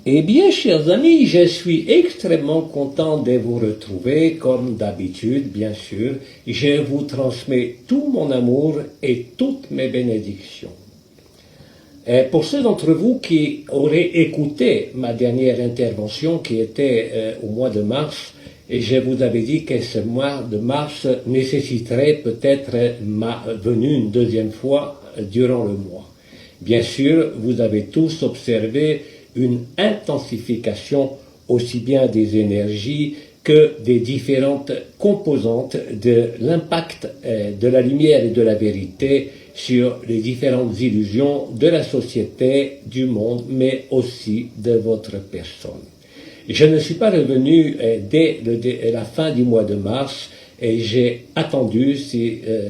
Eh bien, chers amis, je suis extrêmement content de vous retrouver, comme d'habitude, bien sûr. Je vous transmets tout mon amour et toutes mes bénédictions. Et pour ceux d'entre vous qui auraient écouté ma dernière intervention, qui était au mois de mars, et je vous avais dit que ce mois de mars nécessiterait peut-être ma venue une deuxième fois durant le mois. Bien sûr, vous avez tous observé une intensification aussi bien des énergies que des différentes composantes de l'impact de la lumière et de la vérité sur les différentes illusions de la société, du monde, mais aussi de votre personne. Je ne suis pas revenu dès la fin du mois de mars et j'ai attendu,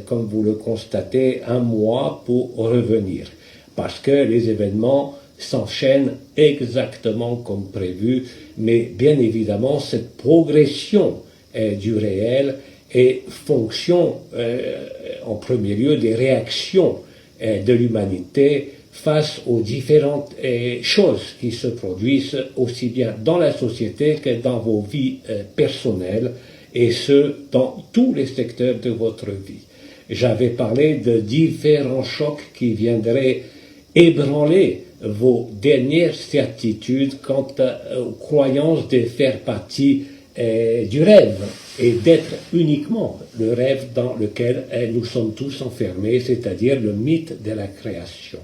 comme vous le constatez, un mois pour revenir, parce que les événements s'enchaînent exactement comme prévu, mais bien évidemment cette progression du réel est fonction en premier lieu des réactions de l'humanité face aux différentes choses qui se produisent aussi bien dans la société que dans vos vies personnelles, et ce, dans tous les secteurs de votre vie. J'avais parlé de différents chocs qui viendraient ébranler vos dernières certitudes quant aux croyances de faire partie du rêve et d'être uniquement le rêve dans lequel nous sommes tous enfermés, c'est-à-dire le mythe de la création.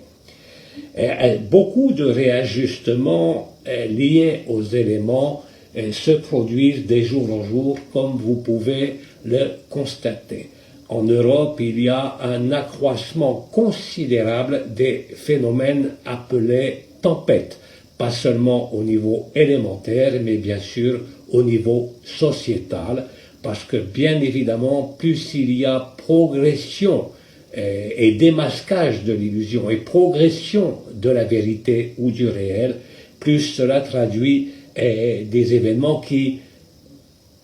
Beaucoup de réajustements liés aux éléments se produisent de jour en jour, comme vous pouvez le constater. En Europe, il y a un accroissement considérable des phénomènes appelés tempêtes, pas seulement au niveau élémentaire, mais bien sûr au niveau sociétal, parce que bien évidemment, plus il y a progression et démasquage de l'illusion et progression de la vérité ou du réel, plus cela traduit des événements qui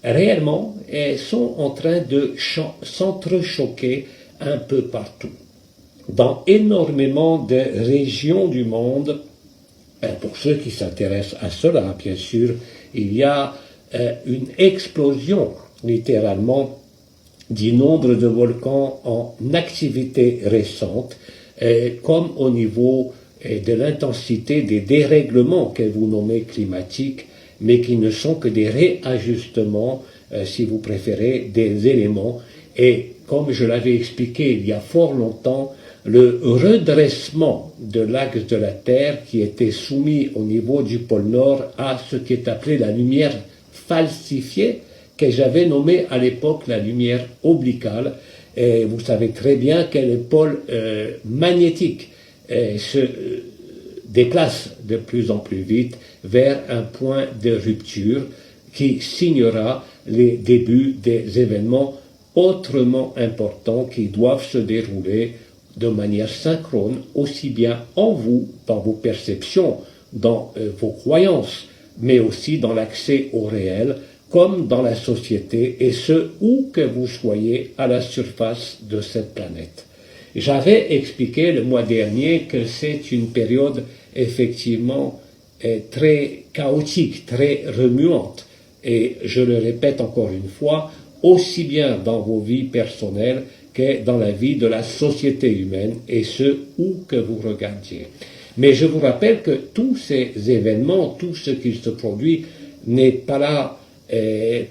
réellement sont en train de s'entrechoquer un peu partout. Dans énormément de régions du monde, pour ceux qui s'intéressent à cela, bien sûr, il y a une explosion, littéralement, du nombre de volcans en activité récente, comme au niveau de l'intensité des dérèglements que vous nommez climatiques, mais qui ne sont que des réajustements, si vous préférez, des éléments. Et comme je l'avais expliqué il y a fort longtemps, le redressement de l'axe de la Terre qui était soumis au niveau du pôle Nord à ce qui est appelé la lumière falsifiée, que j'avais nommée à l'époque la lumière obliquale. Et vous savez très bien que le pôle magnétique se déplace de plus en plus vite vers un point de rupture qui signera les débuts des événements autrement importants qui doivent se dérouler de manière synchrone, aussi bien en vous, dans vos perceptions, dans vos croyances, mais aussi dans l'accès au réel, comme dans la société, et ce, où que vous soyez à la surface de cette planète. J'avais expliqué le mois dernier que c'est une période effectivement très chaotique, très remuante, et je le répète encore une fois, aussi bien dans vos vies personnelles que dans la vie de la société humaine, et ce, où que vous regardiez. Mais je vous rappelle que tous ces événements, tout ce qui se produit, n'est pas là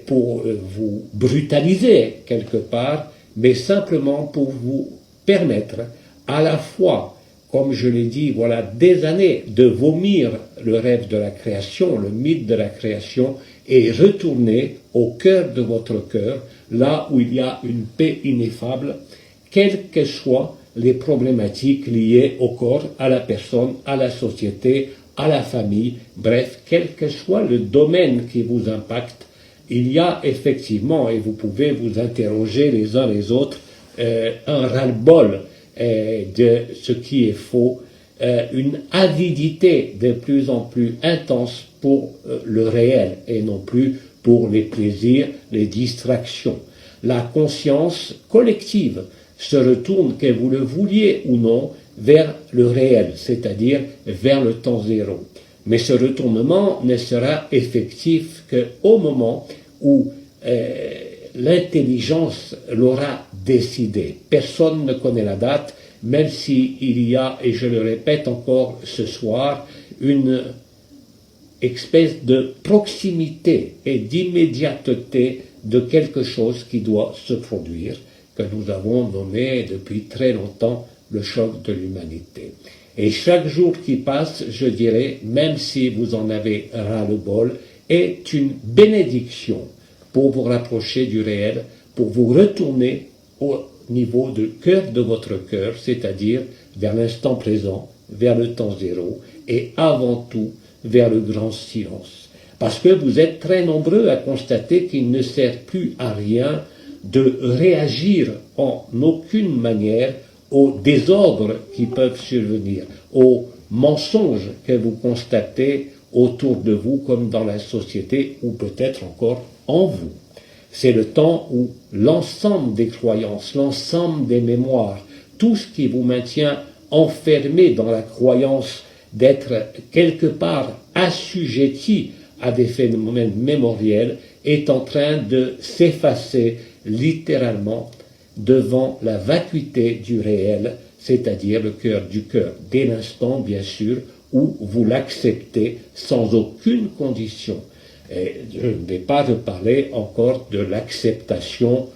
pour vous brutaliser quelque part, mais simplement pour vous permettre à la fois, comme je l'ai dit, voilà des années, de vomir le rêve de la création, le mythe de la création, et retourner au cœur de votre cœur, là où il y a une paix ineffable, quelles que soient les problématiques liées au corps, à la personne, à la société, à la famille, bref, quel que soit le domaine qui vous impacte, il y a effectivement, et vous pouvez vous interroger les uns les autres, un ras-le-bol de ce qui est faux, une avidité de plus en plus intense pour le réel et non plus pour les plaisirs, les distractions. La conscience collective se retourne, que vous le vouliez ou non, vers le réel, c'est-à-dire vers le temps zéro. Mais ce retournement ne sera effectif qu'au moment où l'intelligence l'aura décidé. Personne ne connaît la date, même s'il y a, et je le répète encore ce soir, une espèce de proximité et d'immédiateté de quelque chose qui doit se produire, que nous avons nommé depuis très longtemps le choc de l'humanité. Et chaque jour qui passe, je dirais, même si vous en avez ras-le-bol, est une bénédiction pour vous rapprocher du réel, pour vous retourner au niveau du cœur de votre cœur, c'est-à-dire vers l'instant présent, vers le temps zéro, et avant tout, vers le grand silence. Parce que vous êtes très nombreux à constater qu'il ne sert plus à rien de réagir en aucune manière aux désordres qui peuvent survenir, aux mensonges que vous constatez autour de vous comme dans la société ou peut-être encore en vous. C'est le temps où l'ensemble des croyances, l'ensemble des mémoires, tout ce qui vous maintient enfermé dans la croyance d'être quelque part assujetti à des phénomènes mémoriels est en train de s'effacer littéralement devant la vacuité du réel, c'est-à-dire le cœur du cœur, dès l'instant bien sûr où vous l'acceptez sans aucune condition. Et je ne vais pas vous parler encore de l'acceptation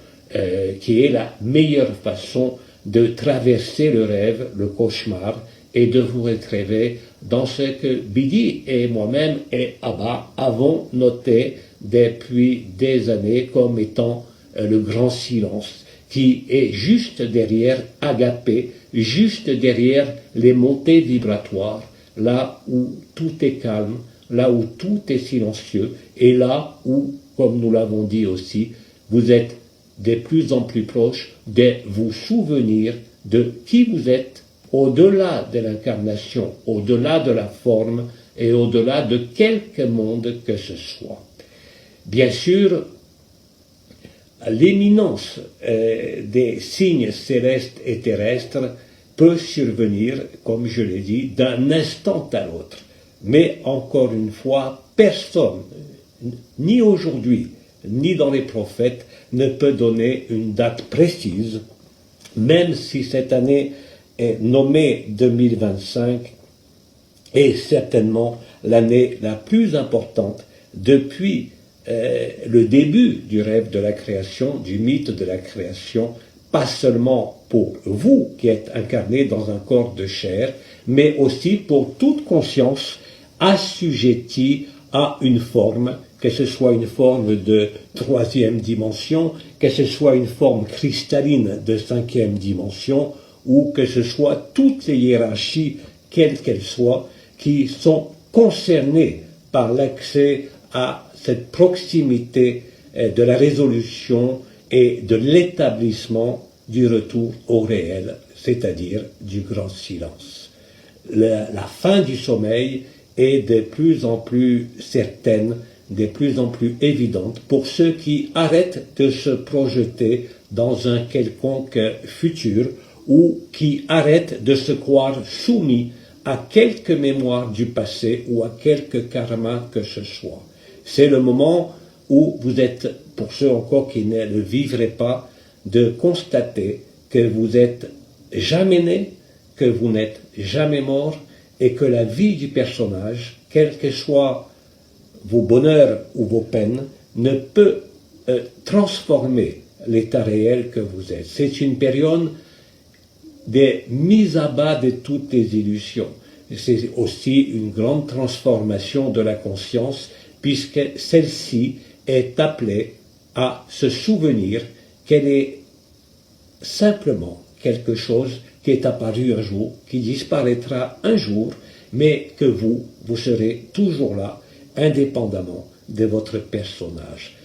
qui est la meilleure façon de traverser le rêve, le cauchemar, et de vous retrouver dans ce que Bidi et moi-même et Abba avons noté depuis des années comme étant le grand silence, qui est juste derrière Agapé, juste derrière les montées vibratoires, là où tout est calme, là où tout est silencieux, et là où, comme nous l'avons dit aussi, vous êtes de plus en plus proche de vous souvenir de qui vous êtes, au-delà de l'incarnation, au-delà de la forme et au-delà de quelque monde que ce soit. Bien sûr, l'éminence des signes célestes et terrestres peut survenir, comme je l'ai dit, d'un instant à l'autre. Mais encore une fois, personne, ni aujourd'hui, ni dans les prophètes, ne peut donner une date précise, même si cette année est nommée 2025 est certainement l'année la plus importante depuis le début du rêve de la création, du mythe de la création, pas seulement pour vous qui êtes incarnés dans un corps de chair, mais aussi pour toute conscience assujettie à une forme, que ce soit une forme de troisième dimension, que ce soit une forme cristalline de cinquième dimension, ou que ce soit toutes les hiérarchies, quelles qu'elles soient, qui sont concernées par l'accès à cette proximité de la résolution et de l'établissement du retour au réel, c'est-à-dire du grand silence. La fin du sommeil est de plus en plus certaine, de plus en plus évidente pour ceux qui arrêtent de se projeter dans un quelconque futur ou qui arrêtent de se croire soumis à quelque mémoire du passé ou à quelque karma que ce soit. C'est le moment où vous êtes, pour ceux encore qui ne le vivraient pas, de constater que vous êtes jamais né, que vous n'êtes jamais mort, et que la vie du personnage, quels que soient vos bonheurs ou vos peines, ne peut transformer l'état réel que vous êtes. C'est une période de mise à bas de toutes les illusions. C'est aussi une grande transformation de la conscience, puisque celle-ci est appelée à se souvenir qu'elle est simplement quelque chose qui est apparu un jour, qui disparaîtra un jour, mais que vous serez toujours là, indépendamment de votre personnage.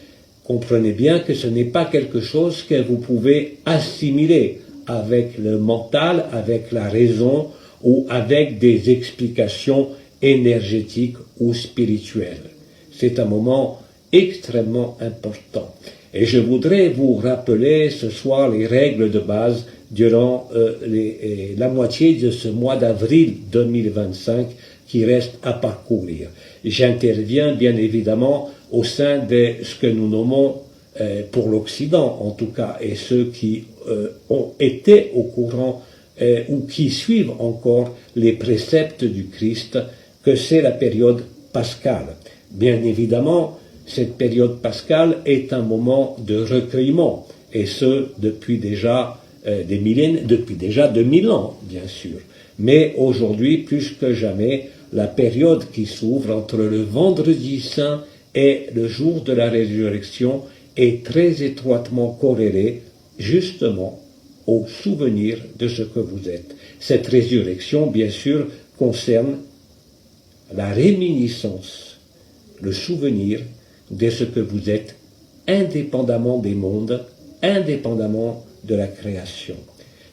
Comprenez bien que ce n'est pas quelque chose que vous pouvez assimiler avec le mental, avec la raison ou avec des explications énergétiques ou spirituelles. C'est un moment extrêmement important. Et je voudrais vous rappeler ce soir les règles de base durant la moitié de ce mois d'avril 2025 qui reste à parcourir. J'interviens bien évidemment au sein de ce que nous nommons, pour l'Occident en tout cas, et ceux qui ont été au courant ou qui suivent encore les préceptes du Christ, que c'est la période pascale. Bien évidemment, cette période pascale est un moment de recueillement, et ce depuis déjà des millénaires, depuis déjà 2000 ans, bien sûr. Mais aujourd'hui, plus que jamais, la période qui s'ouvre entre le vendredi saint et le jour de la résurrection est très étroitement corrélée, justement, au souvenir de ce que vous êtes. Cette résurrection, bien sûr, concerne la réminiscence, le souvenir de ce que vous êtes, indépendamment des mondes, indépendamment de la création.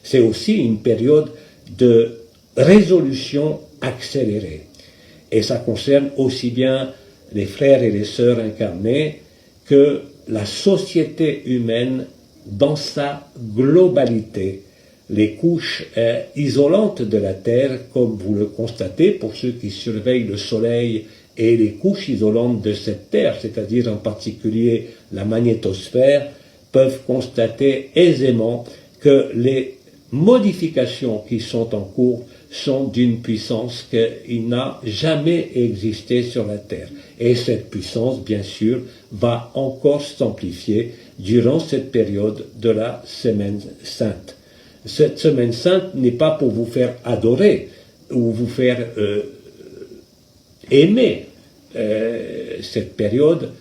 C'est aussi une période de résolution accélérée. Et ça concerne aussi bien les frères et les sœurs incarnés que la société humaine dans sa globalité. Les couches isolantes de la Terre, comme vous le constatez pour ceux qui surveillent le Soleil, et les couches isolantes de cette Terre, c'est-à-dire en particulier la magnétosphère, peuvent constater aisément que les modifications qui sont en cours sont d'une puissance qui n'a jamais existé sur la Terre. Et cette puissance, bien sûr, va encore s'amplifier durant cette période de la Semaine Sainte. Cette Semaine Sainte n'est pas pour vous faire adorer ou vous faire aimer cette période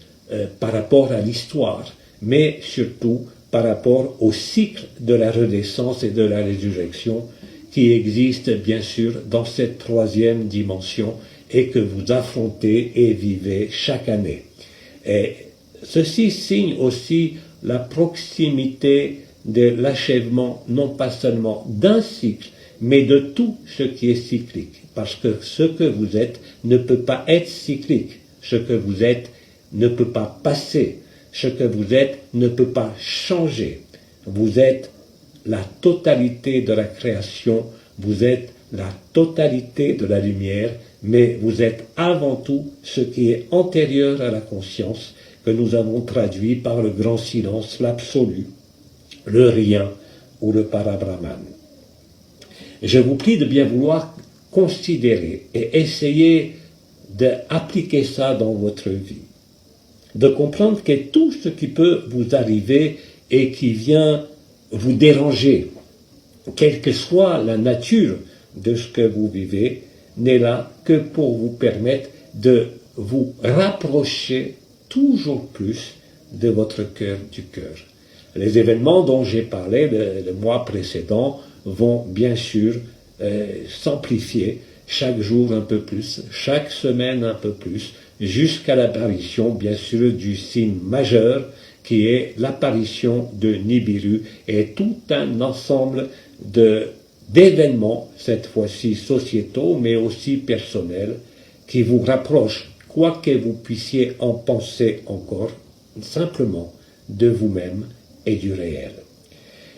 par rapport à l'histoire, mais surtout par rapport au cycle de la renaissance et de la résurrection qui existe bien sûr dans cette troisième dimension et que vous affrontez et vivez chaque année. Et ceci signe aussi la proximité de l'achèvement non pas seulement d'un cycle, mais de tout ce qui est cyclique. Parce que ce que vous êtes ne peut pas être cyclique. Ce que vous êtes ne peut pas passer. Ce que vous êtes ne peut pas changer. Vous êtes la totalité de la création, vous êtes la totalité de la lumière, mais vous êtes avant tout ce qui est antérieur à la conscience, que nous avons traduit par le grand silence, l'absolu, le rien ou le parabrahman. Je vous prie de bien vouloir considérer et essayer d'appliquer ça dans votre vie, de comprendre que tout ce qui peut vous arriver et qui vient vous déranger, quelle que soit la nature de ce que vous vivez, n'est là que pour vous permettre de vous rapprocher toujours plus de votre cœur du cœur. Les événements dont j'ai parlé le mois précédent vont bien sûr s'amplifier chaque jour un peu plus, chaque semaine un peu plus, jusqu'à l'apparition bien sûr du signe majeur qui est l'apparition de Nibiru et tout un ensemble d'événements, cette fois-ci sociétaux, mais aussi personnels, qui vous rapprochent, quoi que vous puissiez en penser encore, simplement de vous-même et du réel.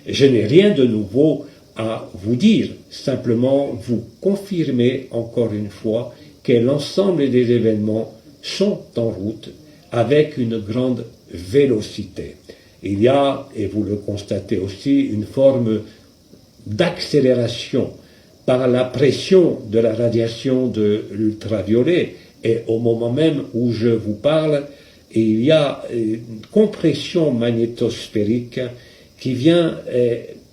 Je n'ai rien de nouveau à vous dire, simplement vous confirmer encore une fois que l'ensemble des événements sont en route avec une grande vélocité. Il y a, et vous le constatez aussi, une forme d'accélération par la pression de la radiation de l'ultraviolet, et au moment même où je vous parle, il y a une compression magnétosphérique qui vient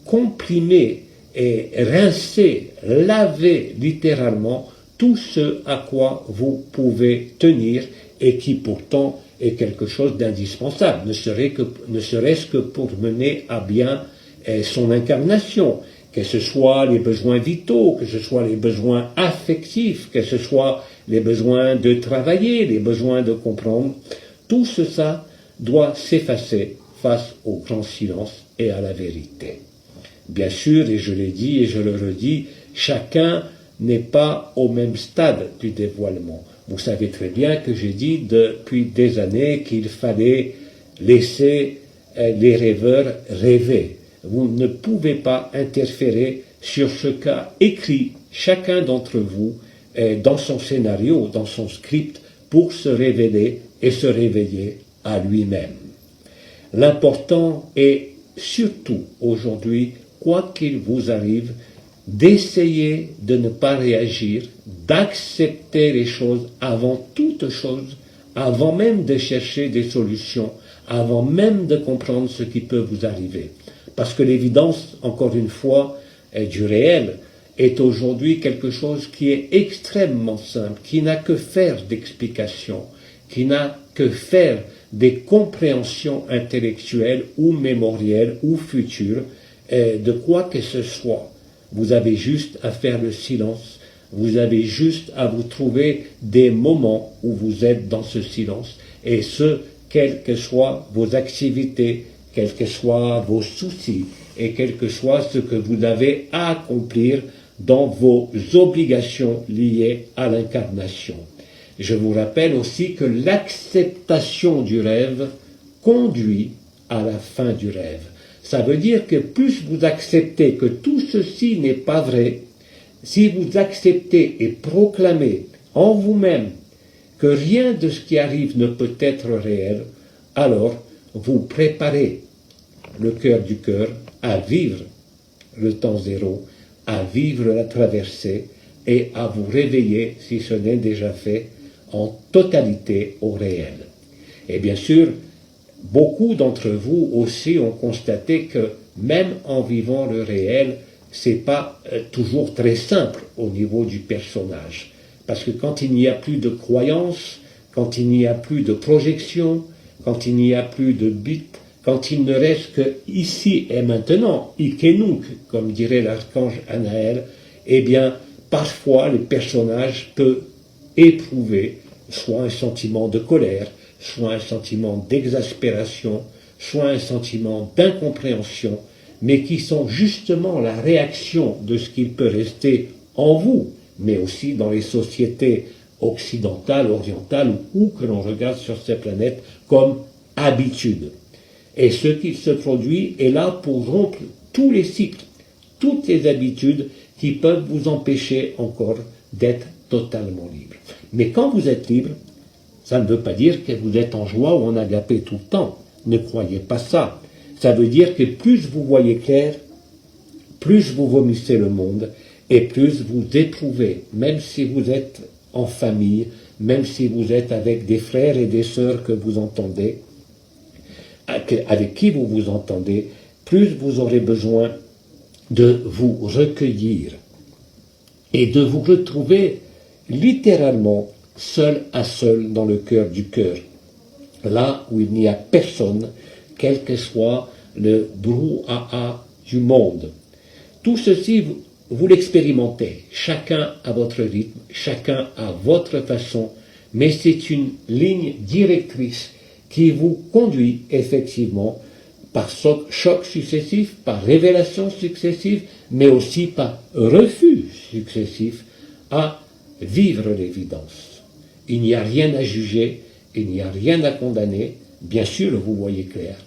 comprimer et rincer, laver littéralement tout ce à quoi vous pouvez tenir et qui pourtant est quelque chose d'indispensable, ne serait-ce que pour mener à bien son incarnation, que ce soit les besoins vitaux, que ce soit les besoins affectifs, que ce soit les besoins de travailler, les besoins de comprendre. Tout ça doit s'effacer face au grand silence et à la vérité. Bien sûr, et je l'ai dit et je le redis, chacun n'est pas au même stade du dévoilement. Vous savez très bien que j'ai dit depuis des années qu'il fallait laisser les rêveurs rêver. Vous ne pouvez pas interférer sur ce qu'a écrit chacun d'entre vous dans son scénario, dans son script, pour se révéler et se réveiller à lui-même. L'important est surtout aujourd'hui, quoi qu'il vous arrive, d'essayer de ne pas réagir, d'accepter les choses avant toute chose, avant même de chercher des solutions, avant même de comprendre ce qui peut vous arriver. Parce que l'évidence, encore une fois, du réel, est aujourd'hui quelque chose qui est extrêmement simple, qui n'a que faire d'explications, qui n'a que faire des compréhensions intellectuelles ou mémorielles ou futures, de quoi que ce soit. Vous avez juste à faire le silence, vous avez juste à vous trouver des moments où vous êtes dans ce silence, et ce, quelles que soient vos activités, quels que soient vos soucis, et quel que soit ce que vous avez à accomplir dans vos obligations liées à l'incarnation. Je vous rappelle aussi que l'acceptation du rêve conduit à la fin du rêve. Ça veut dire que plus vous acceptez que tout ceci n'est pas vrai, si vous acceptez et proclamez en vous-même que rien de ce qui arrive ne peut être réel, alors vous préparez le cœur du cœur à vivre le temps zéro, à vivre la traversée et à vous réveiller, si ce n'est déjà fait, en totalité au réel. Et bien sûr, beaucoup d'entre vous aussi ont constaté que même en vivant le réel, c'est pas toujours très simple au niveau du personnage. Parce que quand il n'y a plus de croyances, quand il n'y a plus de projection, quand il n'y a plus de but, quand il ne reste que ici et maintenant, Ikenuk, comme dirait l'archange Anaël, eh bien, parfois le personnage peut éprouver soit un sentiment de colère, soit un sentiment d'exaspération, soit un sentiment d'incompréhension, mais qui sont justement la réaction de ce qu'il peut rester en vous, mais aussi dans les sociétés occidentales, orientales, ou que l'on regarde sur ces planètes comme habitude. Et ce qui se produit est là pour rompre tous les cycles, toutes les habitudes qui peuvent vous empêcher encore d'être totalement libre. Mais quand vous êtes libre, ça ne veut pas dire que vous êtes en joie ou en agapé tout le temps. Ne croyez pas ça. Ça veut dire que plus vous voyez clair, plus vous vomissez le monde et plus vous éprouvez, même si vous êtes en famille, même si vous êtes avec des frères et des sœurs que vous entendez, avec qui vous vous entendez, plus vous aurez besoin de vous recueillir et de vous retrouver littéralement seul à seul dans le cœur du cœur, là où il n'y a personne, quel que soit le brouhaha du monde. Tout ceci, vous l'expérimentez, chacun à votre rythme, chacun à votre façon, mais c'est une ligne directrice qui vous conduit effectivement par chocs successifs, par révélations successives, mais aussi par refus successifs à vivre l'évidence. Il n'y a rien à juger, il n'y a rien à condamner. Bien sûr, vous voyez clair.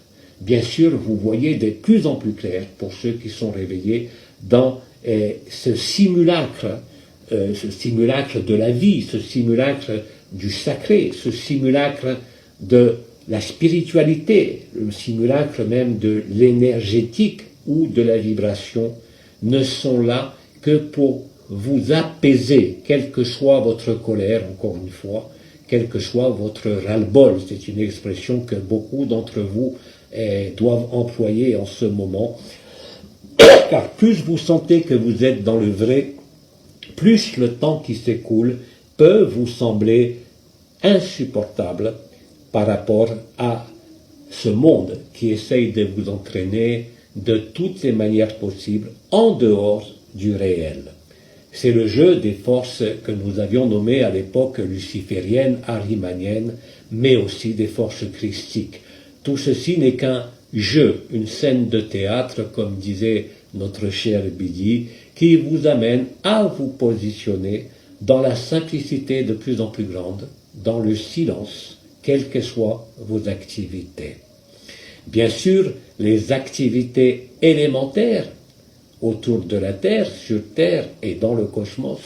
Bien sûr, vous voyez de plus en plus clair pour ceux qui sont réveillés dans ce simulacre de la vie, ce simulacre du sacré, ce simulacre de la spiritualité, le simulacre même de l'énergétique ou de la vibration, ne sont là que pour vous apaiser, quelle que soit votre colère, encore une fois, quel que soit votre ras-le-bol. C'est une expression que beaucoup d'entre vous doivent employer en ce moment, car plus vous sentez que vous êtes dans le vrai, plus le temps qui s'écoule peut vous sembler insupportable par rapport à ce monde qui essaye de vous entraîner de toutes les manières possibles en dehors du réel. C'est le jeu des forces que nous avions nommées à l'époque luciférienne, arimanienne, mais aussi des forces christiques. Tout ceci n'est qu'un jeu, une scène de théâtre, comme disait notre cher Bidi, qui vous amène à vous positionner dans la simplicité de plus en plus grande, dans le silence, quelles que soient vos activités. Bien sûr, les activités élémentaires autour de la Terre, sur Terre et dans le cosmos,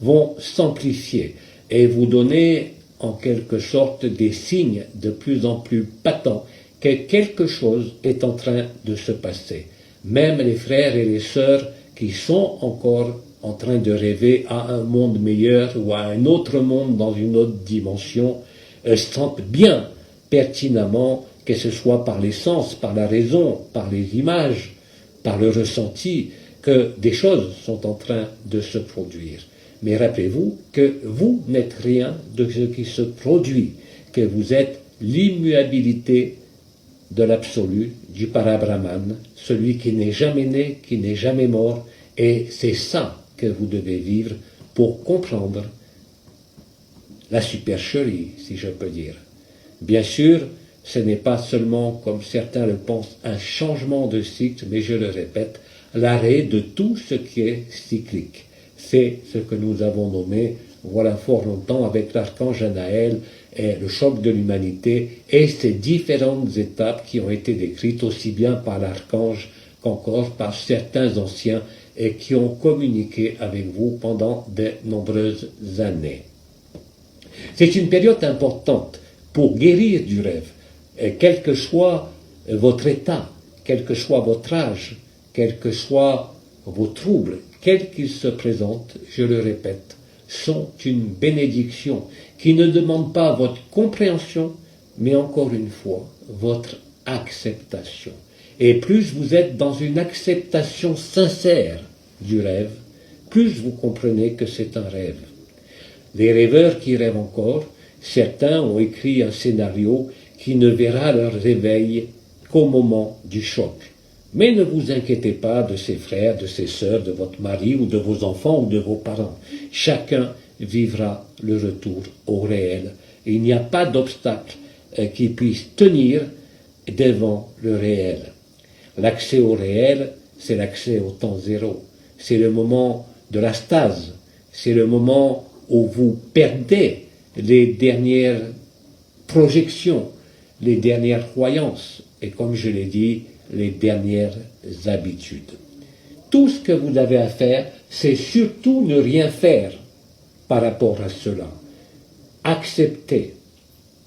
vont s'amplifier et vous donner en quelque sorte des signes de plus en plus patents que quelque chose est en train de se passer. Même les frères et les sœurs qui sont encore en train de rêver à un monde meilleur ou à un autre monde dans une autre dimension, sentent bien pertinemment, que ce soit par les sens, par la raison, par les images, par le ressenti, que des choses sont en train de se produire. Mais rappelez-vous que vous n'êtes rien de ce qui se produit, que vous êtes l'immuabilité de l'absolu, du Parabrahman, celui qui n'est jamais né, qui n'est jamais mort, et c'est ça que vous devez vivre pour comprendre la supercherie, si je peux dire. Bien sûr, ce n'est pas seulement, comme certains le pensent, un changement de cycle, mais je le répète, l'arrêt de tout ce qui est cyclique. C'est ce que nous avons nommé, voilà fort longtemps, avec l'archange Anaël, et le choc de l'humanité, et ces différentes étapes qui ont été décrites aussi bien par l'archange qu'encore par certains anciens, et qui ont communiqué avec vous pendant de nombreuses années. C'est une période importante pour guérir du rêve, et quel que soit votre état, quel que soit votre âge, quels que soient vos troubles, quels qu'ils se présentent, je le répète, sont une bénédiction qui ne demande pas votre compréhension, mais encore une fois, votre acceptation. Et plus vous êtes dans une acceptation sincère du rêve, plus vous comprenez que c'est un rêve. Les rêveurs qui rêvent encore, certains ont écrit un scénario qui ne verra leur réveil qu'au moment du choc. Mais ne vous inquiétez pas de ses frères, de ses sœurs, de votre mari ou de vos enfants ou de vos parents. Chacun vivra le retour au réel. Et il n'y a pas d'obstacle qui puisse tenir devant le réel. L'accès au réel, c'est l'accès au temps zéro. C'est le moment de la stase. C'est le moment où vous perdez les dernières projections, les dernières croyances, et comme je l'ai dit, les dernières habitudes. Tout ce que vous avez à faire, c'est surtout ne rien faire par rapport à cela. Accepter,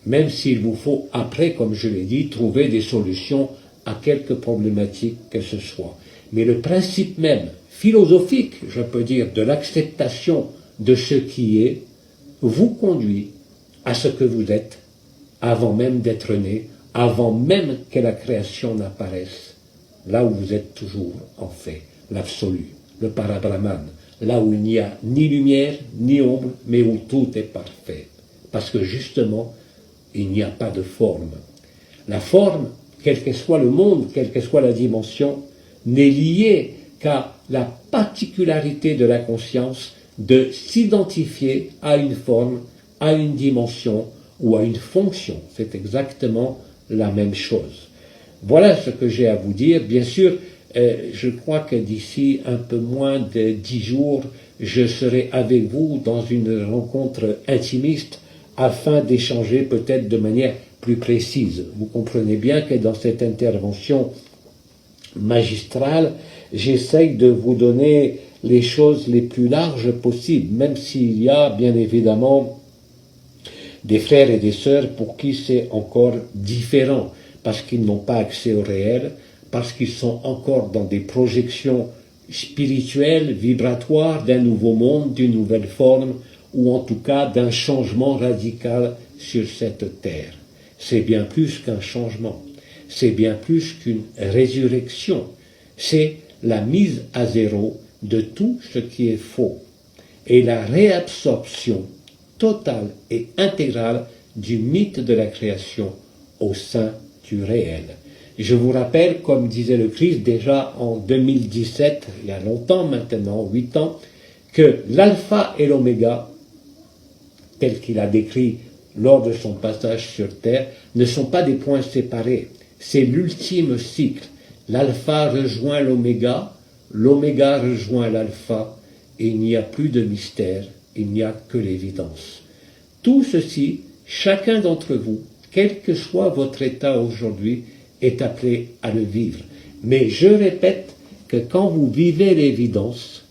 même s'il vous faut après, comme je l'ai dit, trouver des solutions à quelques problématiques que ce soit. Mais le principe même, philosophique, je peux dire, de l'acceptation de ce qui est, vous conduit à ce que vous êtes, avant même d'être né, avant même que la création n'apparaisse, là où vous êtes toujours en fait, l'absolu, le Parabrahman, là où il n'y a ni lumière, ni ombre, mais où tout est parfait. Parce que justement, il n'y a pas de forme. La forme, quel que soit le monde, quelle que soit la dimension, n'est liée qu'à la particularité de la conscience de s'identifier à une forme, à une dimension ou à une fonction. C'est exactement la même chose. Voilà ce que j'ai à vous dire. Bien sûr, je crois que d'ici un peu moins de 10 jours, je serai avec vous dans une rencontre intimiste afin d'échanger peut-être de manière plus précise. Vous comprenez bien que dans cette intervention magistrale, j'essaye de vous donner les choses les plus larges possibles, même s'il y a bien évidemment des frères et des sœurs pour qui c'est encore différent, parce qu'ils n'ont pas accès au réel, parce qu'ils sont encore dans des projections spirituelles, vibratoires d'un nouveau monde, d'une nouvelle forme, ou en tout cas d'un changement radical sur cette terre. C'est bien plus qu'un changement, c'est bien plus qu'une résurrection, c'est la mise à zéro de tout ce qui est faux, et la réabsorption totale et intégrale du mythe de la création au sein du réel. Je vous rappelle, comme disait le Christ déjà en 2017, il y a longtemps maintenant, 8 ans, que l'alpha et l'oméga, tel qu'il a décrit lors de son passage sur Terre, ne sont pas des points séparés. C'est l'ultime cycle. L'alpha rejoint l'oméga rejoint l'alpha, et il n'y a plus de mystère, il n'y a que l'évidence. Tout ceci, chacun d'entre vous, quel que soit votre état aujourd'hui, est appelé à le vivre. Mais je répète que quand vous vivez l'évidence,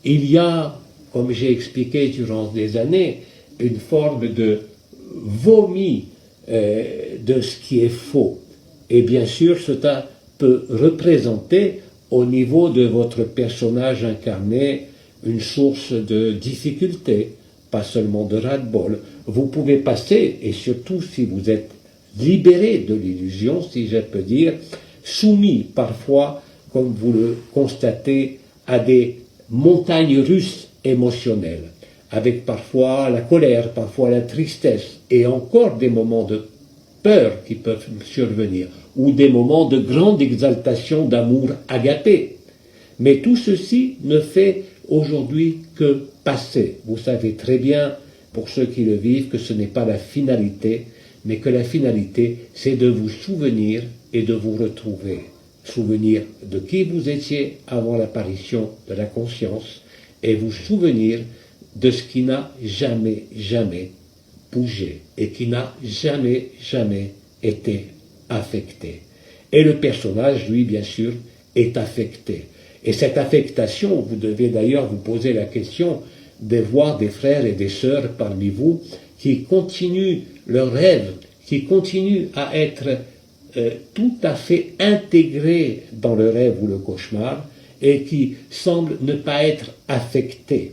il y a comme j'ai expliqué durant des années, une forme de vomi de ce qui est faux. Et bien sûr, cela peut représenter au niveau de votre personnage incarné une source de difficulté, pas seulement de ras-le-bol. Vous pouvez passer, et surtout si vous êtes libéré de l'illusion, si je peux dire, soumis parfois, comme vous le constatez, à des montagnes russes émotionnelles, avec parfois la colère, parfois la tristesse, et encore des moments de peur qui peuvent survenir, ou des moments de grande exaltation d'amour agapé. Mais tout ceci ne fait aujourd'hui que passer. Vous savez très bien, pour ceux qui le vivent, que ce n'est pas la finalité, mais que la finalité, c'est de vous souvenir et de vous retrouver. Souvenir de qui vous étiez avant l'apparition de la conscience, et vous souvenir de ce qui n'a jamais bougé, et qui n'a jamais été affecté. Et le personnage, lui, bien sûr, est affecté. Et cette affectation, vous devez d'ailleurs vous poser la question de voir des frères et des sœurs parmi vous qui continuent leur rêve, qui continuent à être tout à fait intégrés dans le rêve ou le cauchemar et qui semblent ne pas être affectés.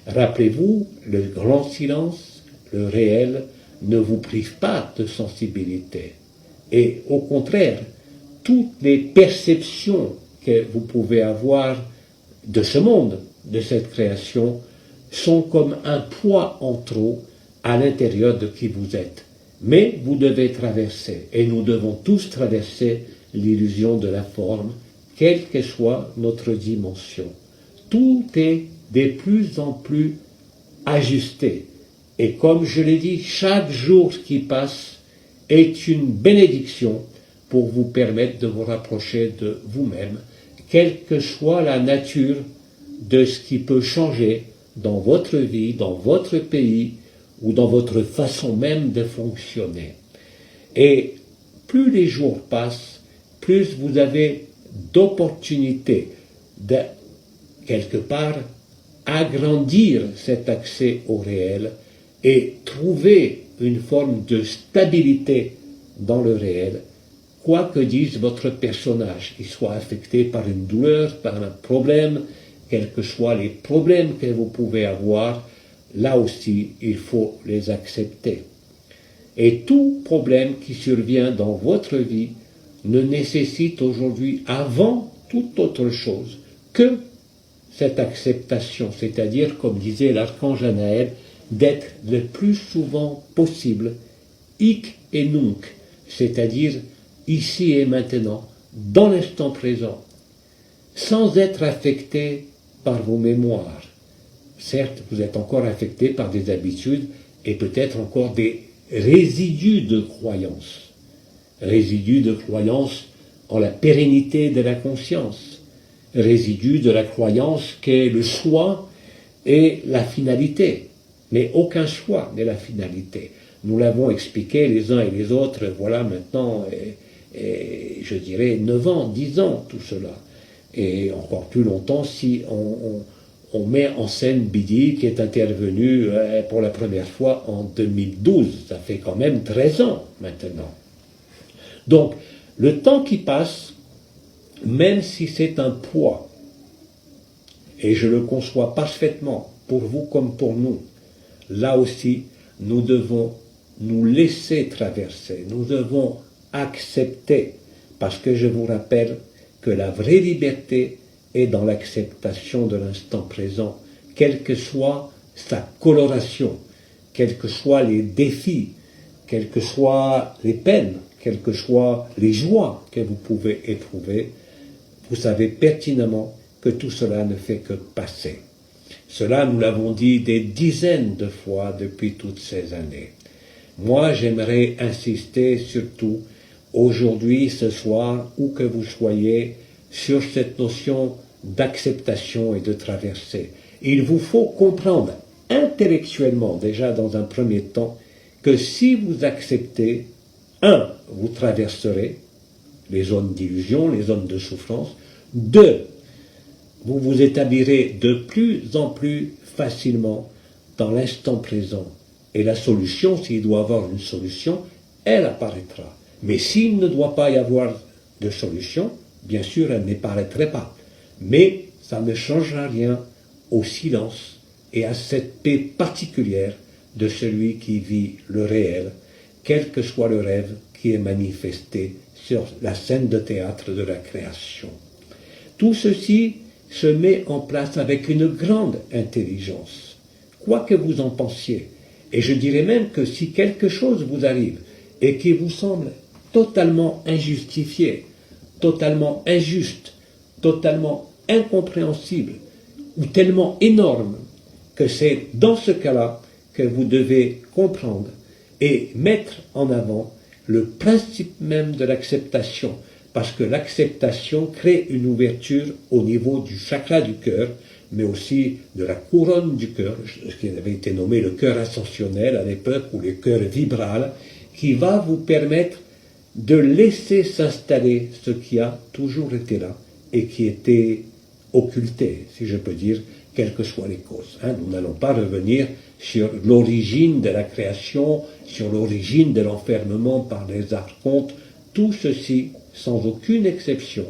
Rappelez-vous, le grand silence, le réel, ne vous prive pas de sensibilité. Et au contraire, toutes les perceptions que vous pouvez avoir de ce monde, de cette création, sont comme un poids en trop à l'intérieur de qui vous êtes. Mais vous devez traverser, et nous devons tous traverser l'illusion de la forme, quelle que soit notre dimension. Tout est de plus en plus ajusté. Et comme je l'ai dit, chaque jour qui passe est une bénédiction pour vous permettre de vous rapprocher de vous-même, quelle que soit la nature de ce qui peut changer dans votre vie, dans votre pays ou dans votre façon même de fonctionner. Et plus les jours passent, plus vous avez d'opportunités de, quelque part, agrandir cet accès au réel et trouver une forme de stabilité dans le réel, quoi que dise votre personnage, qu'il soit affecté par une douleur, par un problème, quels que soient les problèmes que vous pouvez avoir, là aussi, il faut les accepter. Et tout problème qui survient dans votre vie ne nécessite aujourd'hui, avant toute autre chose, que cette acceptation, c'est-à-dire, comme disait l'archange Anaël, d'être le plus souvent possible, hic et nunc, c'est-à-dire ici et maintenant, dans l'instant présent, sans être affecté par vos mémoires. Certes, vous êtes encore affecté par des habitudes et peut-être encore des résidus de croyances. Résidus de croyances en la pérennité de la conscience. Résidus de la croyance qu'est le soi et la finalité. Mais aucun choix n'est la finalité. Nous l'avons expliqué les uns et les autres, voilà maintenant, je dirais 9 ans, 10 ans, tout cela. Et encore plus longtemps si on met en scène Bidi qui est intervenu pour la première fois en 2012. Ça fait quand même 13 ans maintenant. Donc, le temps qui passe, même si c'est un poids, et je le conçois parfaitement, pour vous comme pour nous, là aussi, nous devons nous laisser traverser, nous devons accepter, parce que je vous rappelle que la vraie liberté est dans l'acceptation de l'instant présent, quelle que soit sa coloration, quels que soient les défis, quelles que soient les peines, quelles que soient les joies que vous pouvez éprouver, vous savez pertinemment que tout cela ne fait que passer. Cela, nous l'avons dit des dizaines de fois depuis toutes ces années. Moi, j'aimerais insister surtout aujourd'hui, ce soir, où que vous soyez, sur cette notion d'acceptation et de traversée. Il vous faut comprendre intellectuellement, déjà dans un premier temps, que si vous acceptez, vous traverserez les zones d'illusion, les zones de souffrance. 2, vous vous établirez de plus en plus facilement dans l'instant présent. Et la solution, s'il doit y avoir une solution, elle apparaîtra. Mais s'il ne doit pas y avoir de solution, bien sûr, elle n'apparaîtrait pas. Mais ça ne changera rien au silence et à cette paix particulière de celui qui vit le réel, quel que soit le rêve qui est manifesté sur la scène de théâtre de la création. Tout ceci se met en place avec une grande intelligence, quoi que vous en pensiez. Et je dirais même que si quelque chose vous arrive et qui vous semble totalement injustifié, totalement injuste, totalement incompréhensible ou tellement énorme, que c'est dans ce cas-là que vous devez comprendre et mettre en avant le principe même de l'acceptation, parce que l'acceptation crée une ouverture au niveau du chakra du cœur, mais aussi de la couronne du cœur, ce qui avait été nommé le cœur ascensionnel à l'époque, ou le cœur vibral, qui va vous permettre de laisser s'installer ce qui a toujours été là et qui était occulté, si je peux dire, quelles que soient les causes. Nous n'allons pas revenir sur l'origine de la création, sur l'origine de l'enfermement par les archontes. Tout ceci, sans aucune exception,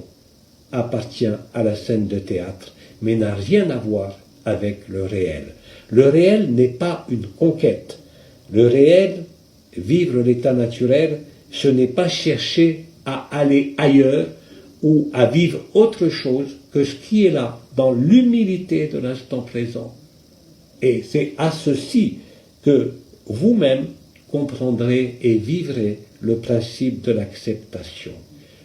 appartient à la scène de théâtre, mais n'a rien à voir avec le réel. Le réel n'est pas une conquête. Le réel, vivre l'état naturel, ce n'est pas chercher à aller ailleurs ou à vivre autre chose que ce qui est là, dans l'humilité de l'instant présent. Et c'est à ceci que vous-même comprendrez et vivrez le principe de l'acceptation.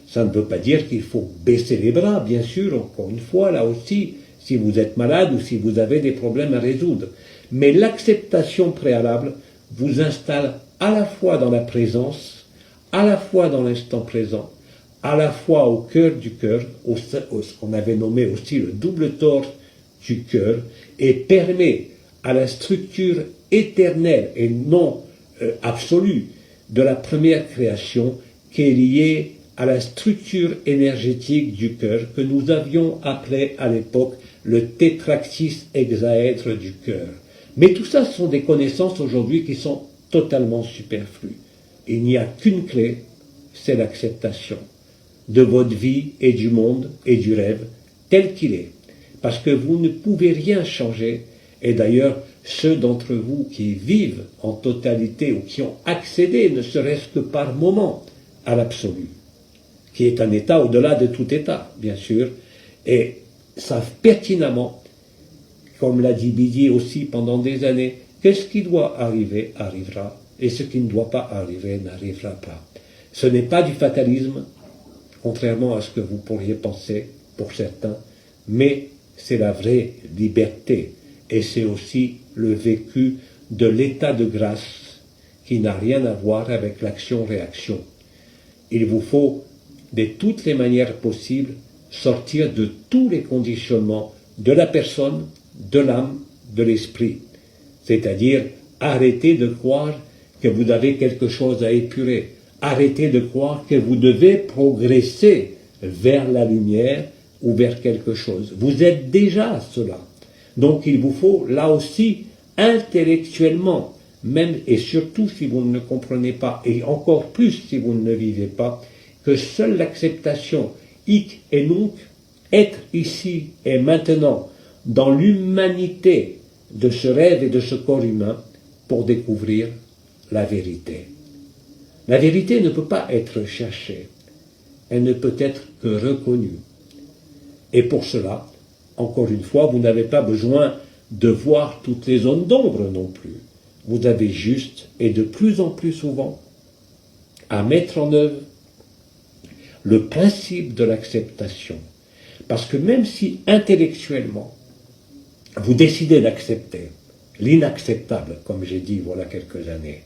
Ça ne veut pas dire qu'il faut baisser les bras, bien sûr, encore une fois, là aussi, si vous êtes malade ou si vous avez des problèmes à résoudre. Mais l'acceptation préalable vous installe à la fois dans la présence, à la fois dans l'instant présent, à la fois au cœur du cœur, ce qu'on avait nommé aussi le double torse du cœur, et permet à la structure éternelle et non absolue de la première création qui est liée à la structure énergétique du cœur que nous avions appelé à l'époque le tétractis hexaèdre du cœur. Mais tout ça sont des connaissances aujourd'hui qui sont totalement superflues. Il n'y a qu'une clé, c'est l'acceptation de votre vie et du monde et du rêve tel qu'il est. Parce que vous ne pouvez rien changer. Et d'ailleurs, ceux d'entre vous qui vivent en totalité ou qui ont accédé, ne serait-ce que par moment, à l'absolu, qui est un état au-delà de tout état, bien sûr, et savent pertinemment, comme l'a dit Bidi aussi pendant des années, que ce qui doit arriver arrivera, et ce qui ne doit pas arriver n'arrivera pas. Ce n'est pas du fatalisme, contrairement à ce que vous pourriez penser pour certains, mais c'est la vraie liberté, et c'est aussi le vécu de l'état de grâce qui n'a rien à voir avec l'action-réaction. Il vous faut, de toutes les manières possibles, sortir de tous les conditionnements de la personne, de l'âme, de l'esprit. C'est-à-dire, arrêtez de croire que vous avez quelque chose à épurer. Arrêtez de croire que vous devez progresser vers la lumière ou vers quelque chose. Vous êtes déjà cela. Donc il vous faut, là aussi, intellectuellement, même et surtout si vous ne le comprenez pas, et encore plus si vous ne le vivez pas, que seule l'acceptation, hic et nunc, être ici et maintenant, dans l'humanité de ce rêve et de ce corps humain, pour découvrir la vérité. La vérité ne peut pas être cherchée, elle ne peut être que reconnue. Et pour cela, encore une fois, vous n'avez pas besoin de voir toutes les zones d'ombre non plus. Vous avez juste, et de plus en plus souvent, à mettre en œuvre le principe de l'acceptation. Parce que même si intellectuellement, vous décidez d'accepter l'inacceptable, comme j'ai dit voilà quelques années,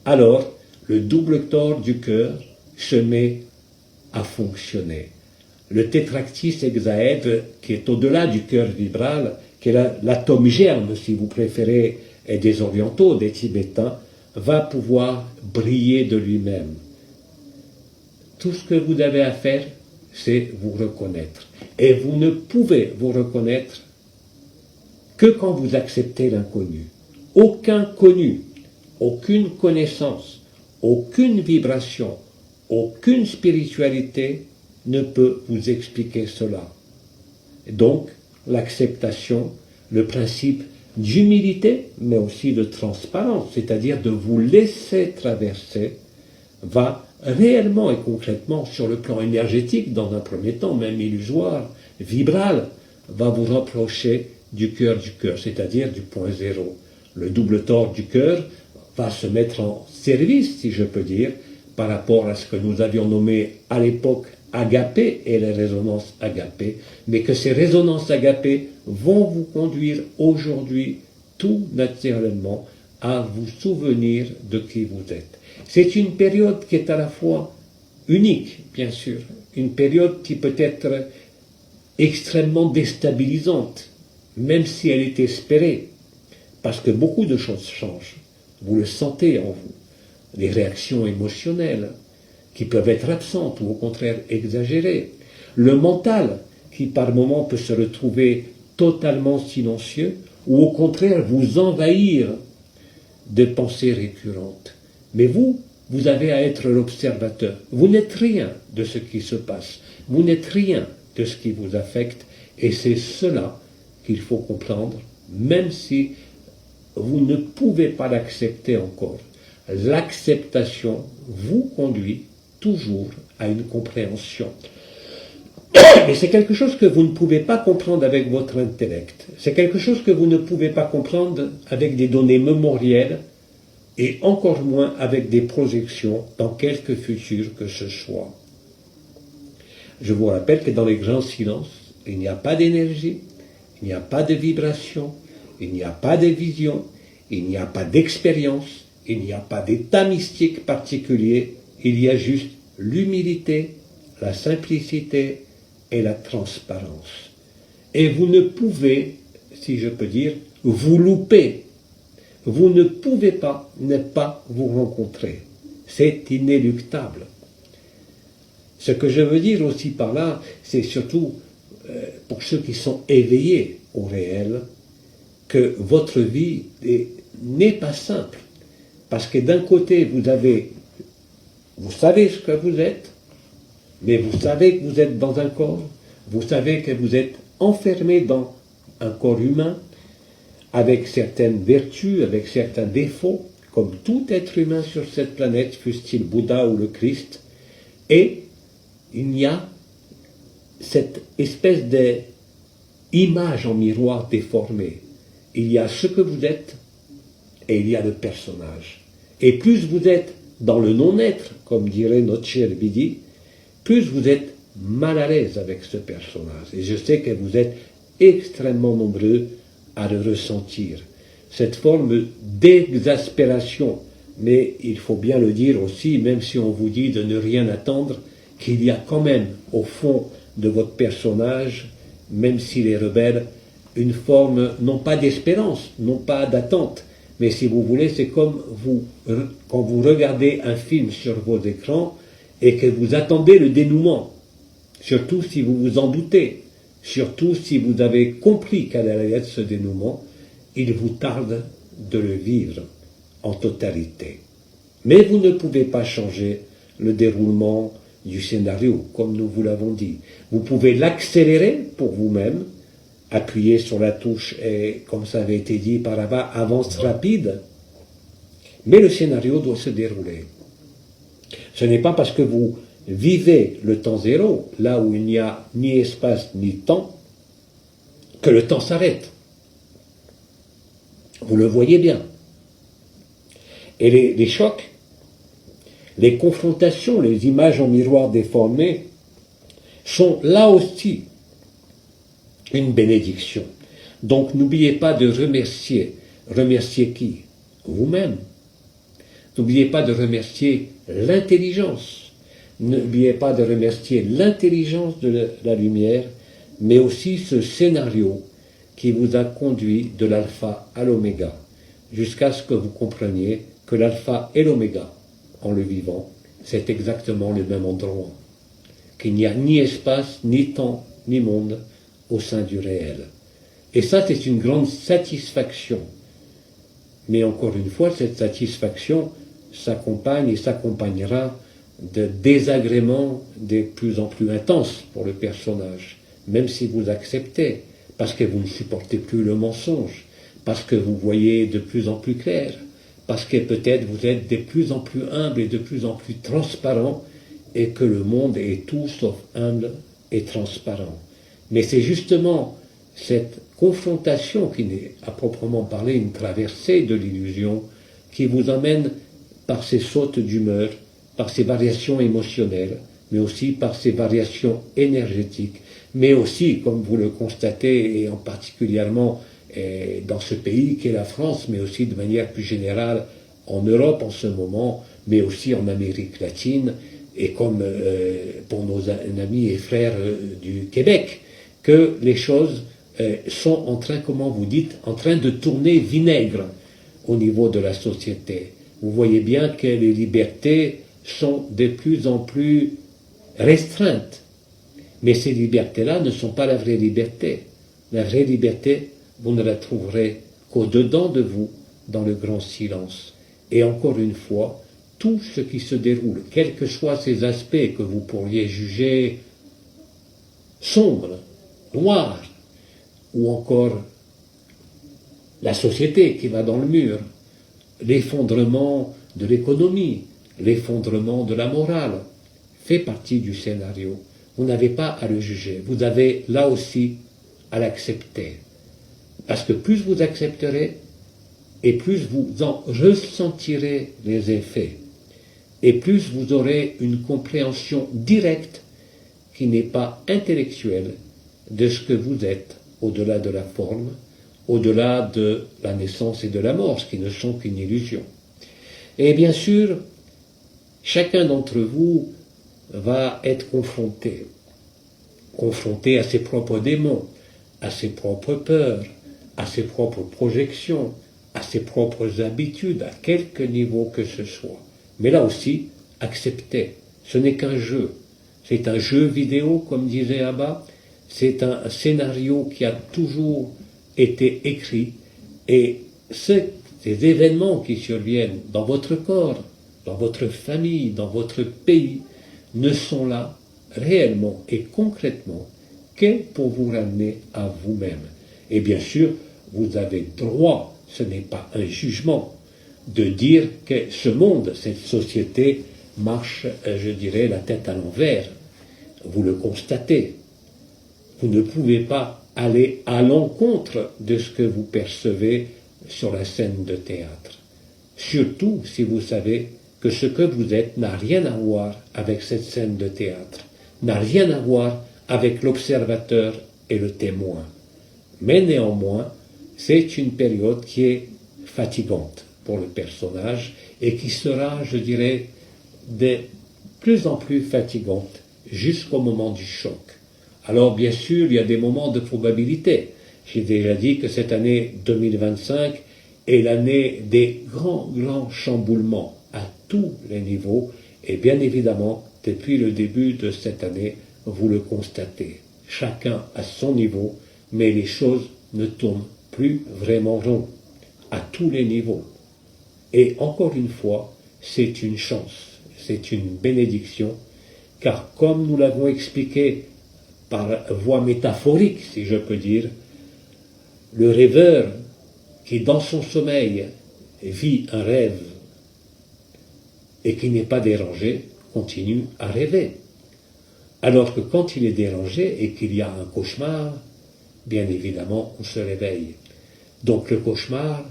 alors le double tort du cœur se met à fonctionner. Le tétractis hexaèdre, qui est au-delà du cœur vibral, qui est l'atome germe, si vous préférez, et des orientaux, des tibétains, va pouvoir briller de lui-même. Tout ce que vous avez à faire, c'est vous reconnaître. Et vous ne pouvez vous reconnaître que quand vous acceptez l'inconnu. Aucun connu, aucune connaissance, aucune vibration, aucune spiritualité ne peut vous expliquer cela. Donc, l'acceptation, le principe d'humilité, mais aussi de transparence, c'est-à-dire de vous laisser traverser, va réellement et concrètement, sur le plan énergétique, dans un premier temps, même illusoire, vibral, va vous rapprocher du cœur, c'est-à-dire du point zéro. Le double tord du cœur va se mettre en service, si je peux dire, par rapport à ce que nous avions nommé à l'époque agapé et les résonances agapées, mais que ces résonances agapées vont vous conduire aujourd'hui tout naturellement à vous souvenir de qui vous êtes. C'est une période qui est à la fois unique, bien sûr, une période qui peut être extrêmement déstabilisante, même si elle est espérée, parce que beaucoup de choses changent. Vous le sentez en vous. Les réactions émotionnelles, qui peuvent être absentes ou au contraire exagérées. Le mental, qui par moments peut se retrouver totalement silencieux, ou au contraire vous envahir de pensées récurrentes. Mais vous avez à être l'observateur. Vous n'êtes rien de ce qui se passe. Vous n'êtes rien de ce qui vous affecte. Et c'est cela qu'il faut comprendre, même si vous ne pouvez pas l'accepter encore. L'acceptation vous conduit toujours à une compréhension. Et c'est quelque chose que vous ne pouvez pas comprendre avec votre intellect. C'est quelque chose que vous ne pouvez pas comprendre avec des données mémorielles et encore moins avec des projections dans quelque futur que ce soit. Je vous rappelle que dans les grands silences, il n'y a pas d'énergie, il n'y a pas de vibration, il n'y a pas de vision, il n'y a pas d'expérience, il n'y a pas d'état mystique particulier, il y a juste l'humilité, la simplicité et la transparence. Et vous ne pouvez, si je peux dire, vous louper. Vous ne pouvez pas ne pas vous rencontrer. C'est inéluctable. Ce que je veux dire aussi par là, c'est surtout pour ceux qui sont éveillés au réel, que votre vie n'est pas simple. Parce que d'un côté, vous savez ce que vous êtes, mais vous savez que vous êtes dans un corps, vous savez que vous êtes enfermé dans un corps humain, avec certaines vertus, avec certains défauts, comme tout être humain sur cette planète, fût-il Bouddha ou le Christ, et il y a cette espèce d'image en miroir déformée. Il y a ce que vous êtes et il y a le personnage. Et plus vous êtes dans le non-être, comme dirait notre cher Bidi, plus vous êtes mal à l'aise avec ce personnage. Et je sais que vous êtes extrêmement nombreux à le ressentir. Cette forme d'exaspération, mais il faut bien le dire aussi, même si on vous dit de ne rien attendre, qu'il y a quand même au fond de votre personnage, même s'il est rebelle, une forme non pas d'espérance, non pas d'attente, mais si vous voulez, c'est comme quand vous regardez un film sur vos écrans et que vous attendez le dénouement, surtout si vous vous en doutez, surtout si vous avez compris quel allait être ce dénouement, il vous tarde de le vivre en totalité. Mais vous ne pouvez pas changer le déroulement du scénario, comme nous vous l'avons dit. Vous pouvez l'accélérer pour vous-même, appuyer sur la touche et, comme ça avait été dit par là-bas, avance rapide, mais le scénario doit se dérouler. Ce n'est pas parce que vous vivez le temps zéro, là où il n'y a ni espace ni temps, que le temps s'arrête. Vous le voyez bien. Et les chocs, les confrontations, les images en miroir déformées sont là aussi une bénédiction. Donc n'oubliez pas de remercier. Remercier qui? Vous-même. N'oubliez pas de remercier l'intelligence. N'oubliez pas de remercier l'intelligence de la lumière, mais aussi ce scénario qui vous a conduit de l'alpha à l'oméga, jusqu'à ce que vous compreniez que l'alpha et l'oméga, en le vivant, c'est exactement le même endroit. qu'il n'y a ni espace, ni temps, ni monde au sein du réel. Et ça, c'est une grande satisfaction. Mais encore une fois, cette satisfaction s'accompagne et s'accompagnera de désagréments de plus en plus intenses pour le personnage, même si vous acceptez, parce que vous ne supportez plus le mensonge, parce que vous voyez de plus en plus clair, parce que peut-être vous êtes de plus en plus humble et de plus en plus transparent, et que le monde est tout sauf humble et transparent. Mais c'est justement cette confrontation qui n'est à proprement parler une traversée de l'illusion qui vous amène par ces sautes d'humeur, par ces variations émotionnelles, mais aussi par ces variations énergétiques, mais aussi, comme vous le constatez, et en particulièrement dans ce pays qu'est la France, mais aussi de manière plus générale en Europe en ce moment, mais aussi en Amérique latine, et comme pour nos amis et frères du Québec, que les choses sont en train, comment vous dites, en train de tourner vinaigre au niveau de la société. Vous voyez bien que les libertés sont de plus en plus restreintes. Mais ces libertés-là ne sont pas la vraie liberté. La vraie liberté, vous ne la trouverez qu'au-dedans de vous, dans le grand silence. Et encore une fois, tout ce qui se déroule, quels que soient ces aspects que vous pourriez juger sombres, noirs, ou encore la société qui va dans le mur, l'effondrement de l'économie, l'effondrement de la morale, fait partie du scénario. Vous n'avez pas à le juger, vous avez là aussi à l'accepter. Parce que plus vous accepterez, et plus vous en ressentirez les effets, et plus vous aurez une compréhension directe qui n'est pas intellectuelle de ce que vous êtes au-delà de la forme, au-delà de la naissance et de la mort, ce qui ne sont qu'une illusion. Et bien sûr, chacun d'entre vous va être confronté à ses propres démons, à ses propres peurs, à ses propres projections, à ses propres habitudes, à quelque niveau que ce soit. Mais là aussi, acceptez, ce n'est qu'un jeu. C'est un jeu vidéo, comme disait Abba, c'est un scénario qui a toujours été écrit, et ces événements qui surviennent dans votre corps, dans votre famille, dans votre pays, ne sont là réellement et concrètement que pour vous ramener à vous-même. Et bien sûr, vous avez droit, ce n'est pas un jugement, de dire que ce monde, cette société, marche, je dirais, la tête à l'envers. Vous le constatez. Vous ne pouvez pas aller à l'encontre de ce que vous percevez sur la scène de théâtre. Surtout si vous savez que ce que vous êtes n'a rien à voir avec cette scène de théâtre, n'a rien à voir avec l'observateur et le témoin. Mais néanmoins, c'est une période qui est fatigante pour le personnage et qui sera, je dirais, de plus en plus fatigante jusqu'au moment du choc. Alors bien sûr, il y a des moments de probabilité. J'ai déjà dit que cette année 2025 est l'année des grands chamboulements à tous les niveaux, et bien évidemment, depuis le début de cette année, vous le constatez. Chacun à son niveau, mais les choses ne tournent plus vraiment rond, à tous les niveaux. Et encore une fois, c'est une chance, c'est une bénédiction, car comme nous l'avons expliqué par voie métaphorique, si je peux dire, le rêveur qui dans son sommeil vit un rêve et qui n'est pas dérangé, continue à rêver. Alors que quand il est dérangé et qu'il y a un cauchemar, bien évidemment, on se réveille. Donc le cauchemar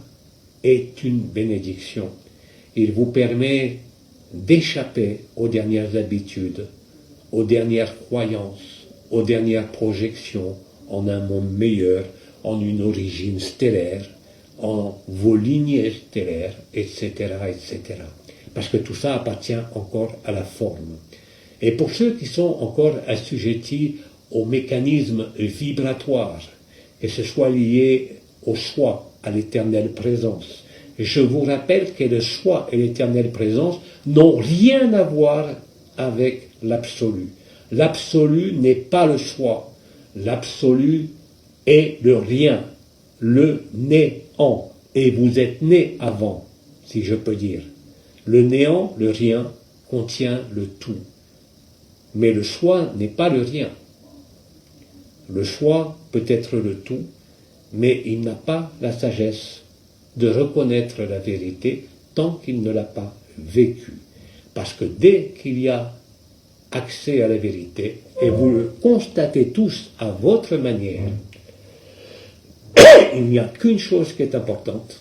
est une bénédiction. Il vous permet d'échapper aux dernières habitudes, aux dernières croyances, aux dernières projections en un monde meilleur, en une origine stellaire, en vos lignées stellaires, etc., etc. Parce que tout ça appartient encore à la forme. Et pour ceux qui sont encore assujettis aux mécanismes vibratoires, que ce soit lié au soi, à l'éternelle présence, je vous rappelle que le soi et l'éternelle présence n'ont rien à voir avec l'absolu. L'absolu n'est pas le soi. L'absolu est le rien, le néant. Et vous êtes né avant, si je peux dire. Le néant, le rien, contient le tout. Mais le soi n'est pas le rien. Le soi peut être le tout, mais il n'a pas la sagesse de reconnaître la vérité tant qu'il ne l'a pas vécue. Parce que dès qu'il y a accès à la vérité, et vous le constatez tous à votre manière, il n'y a qu'une chose qui est importante,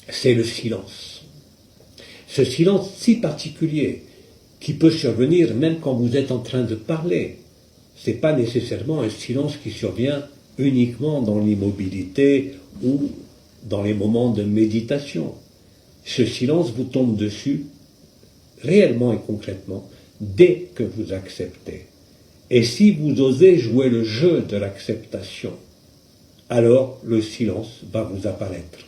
c'est le silence. Ce silence si particulier, qui peut survenir même quand vous êtes en train de parler. Ce n'est pas nécessairement un silence qui survient uniquement dans l'immobilité ou dans les moments de méditation. Ce silence vous tombe dessus, réellement et concrètement, dès que vous acceptez. Et si vous osez jouer le jeu de l'acceptation, alors le silence va vous apparaître.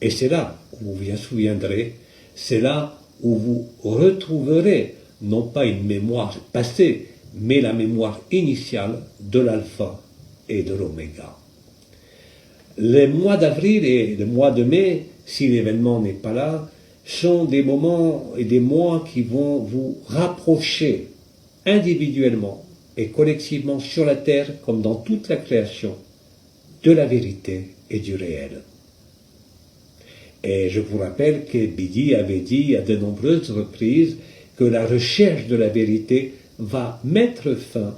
Et c'est là où vous vous souviendrez, c'est là où vous retrouverez non pas une mémoire passée, mais la mémoire initiale de l'alpha et de l'oméga. Les mois d'avril et le mois de mai, si l'événement n'est pas là, sont des moments et des mois qui vont vous rapprocher individuellement et collectivement sur la terre, comme dans toute la création, de la vérité et du réel. Et je vous rappelle que Bidi avait dit à de nombreuses reprises que la recherche de la vérité va mettre fin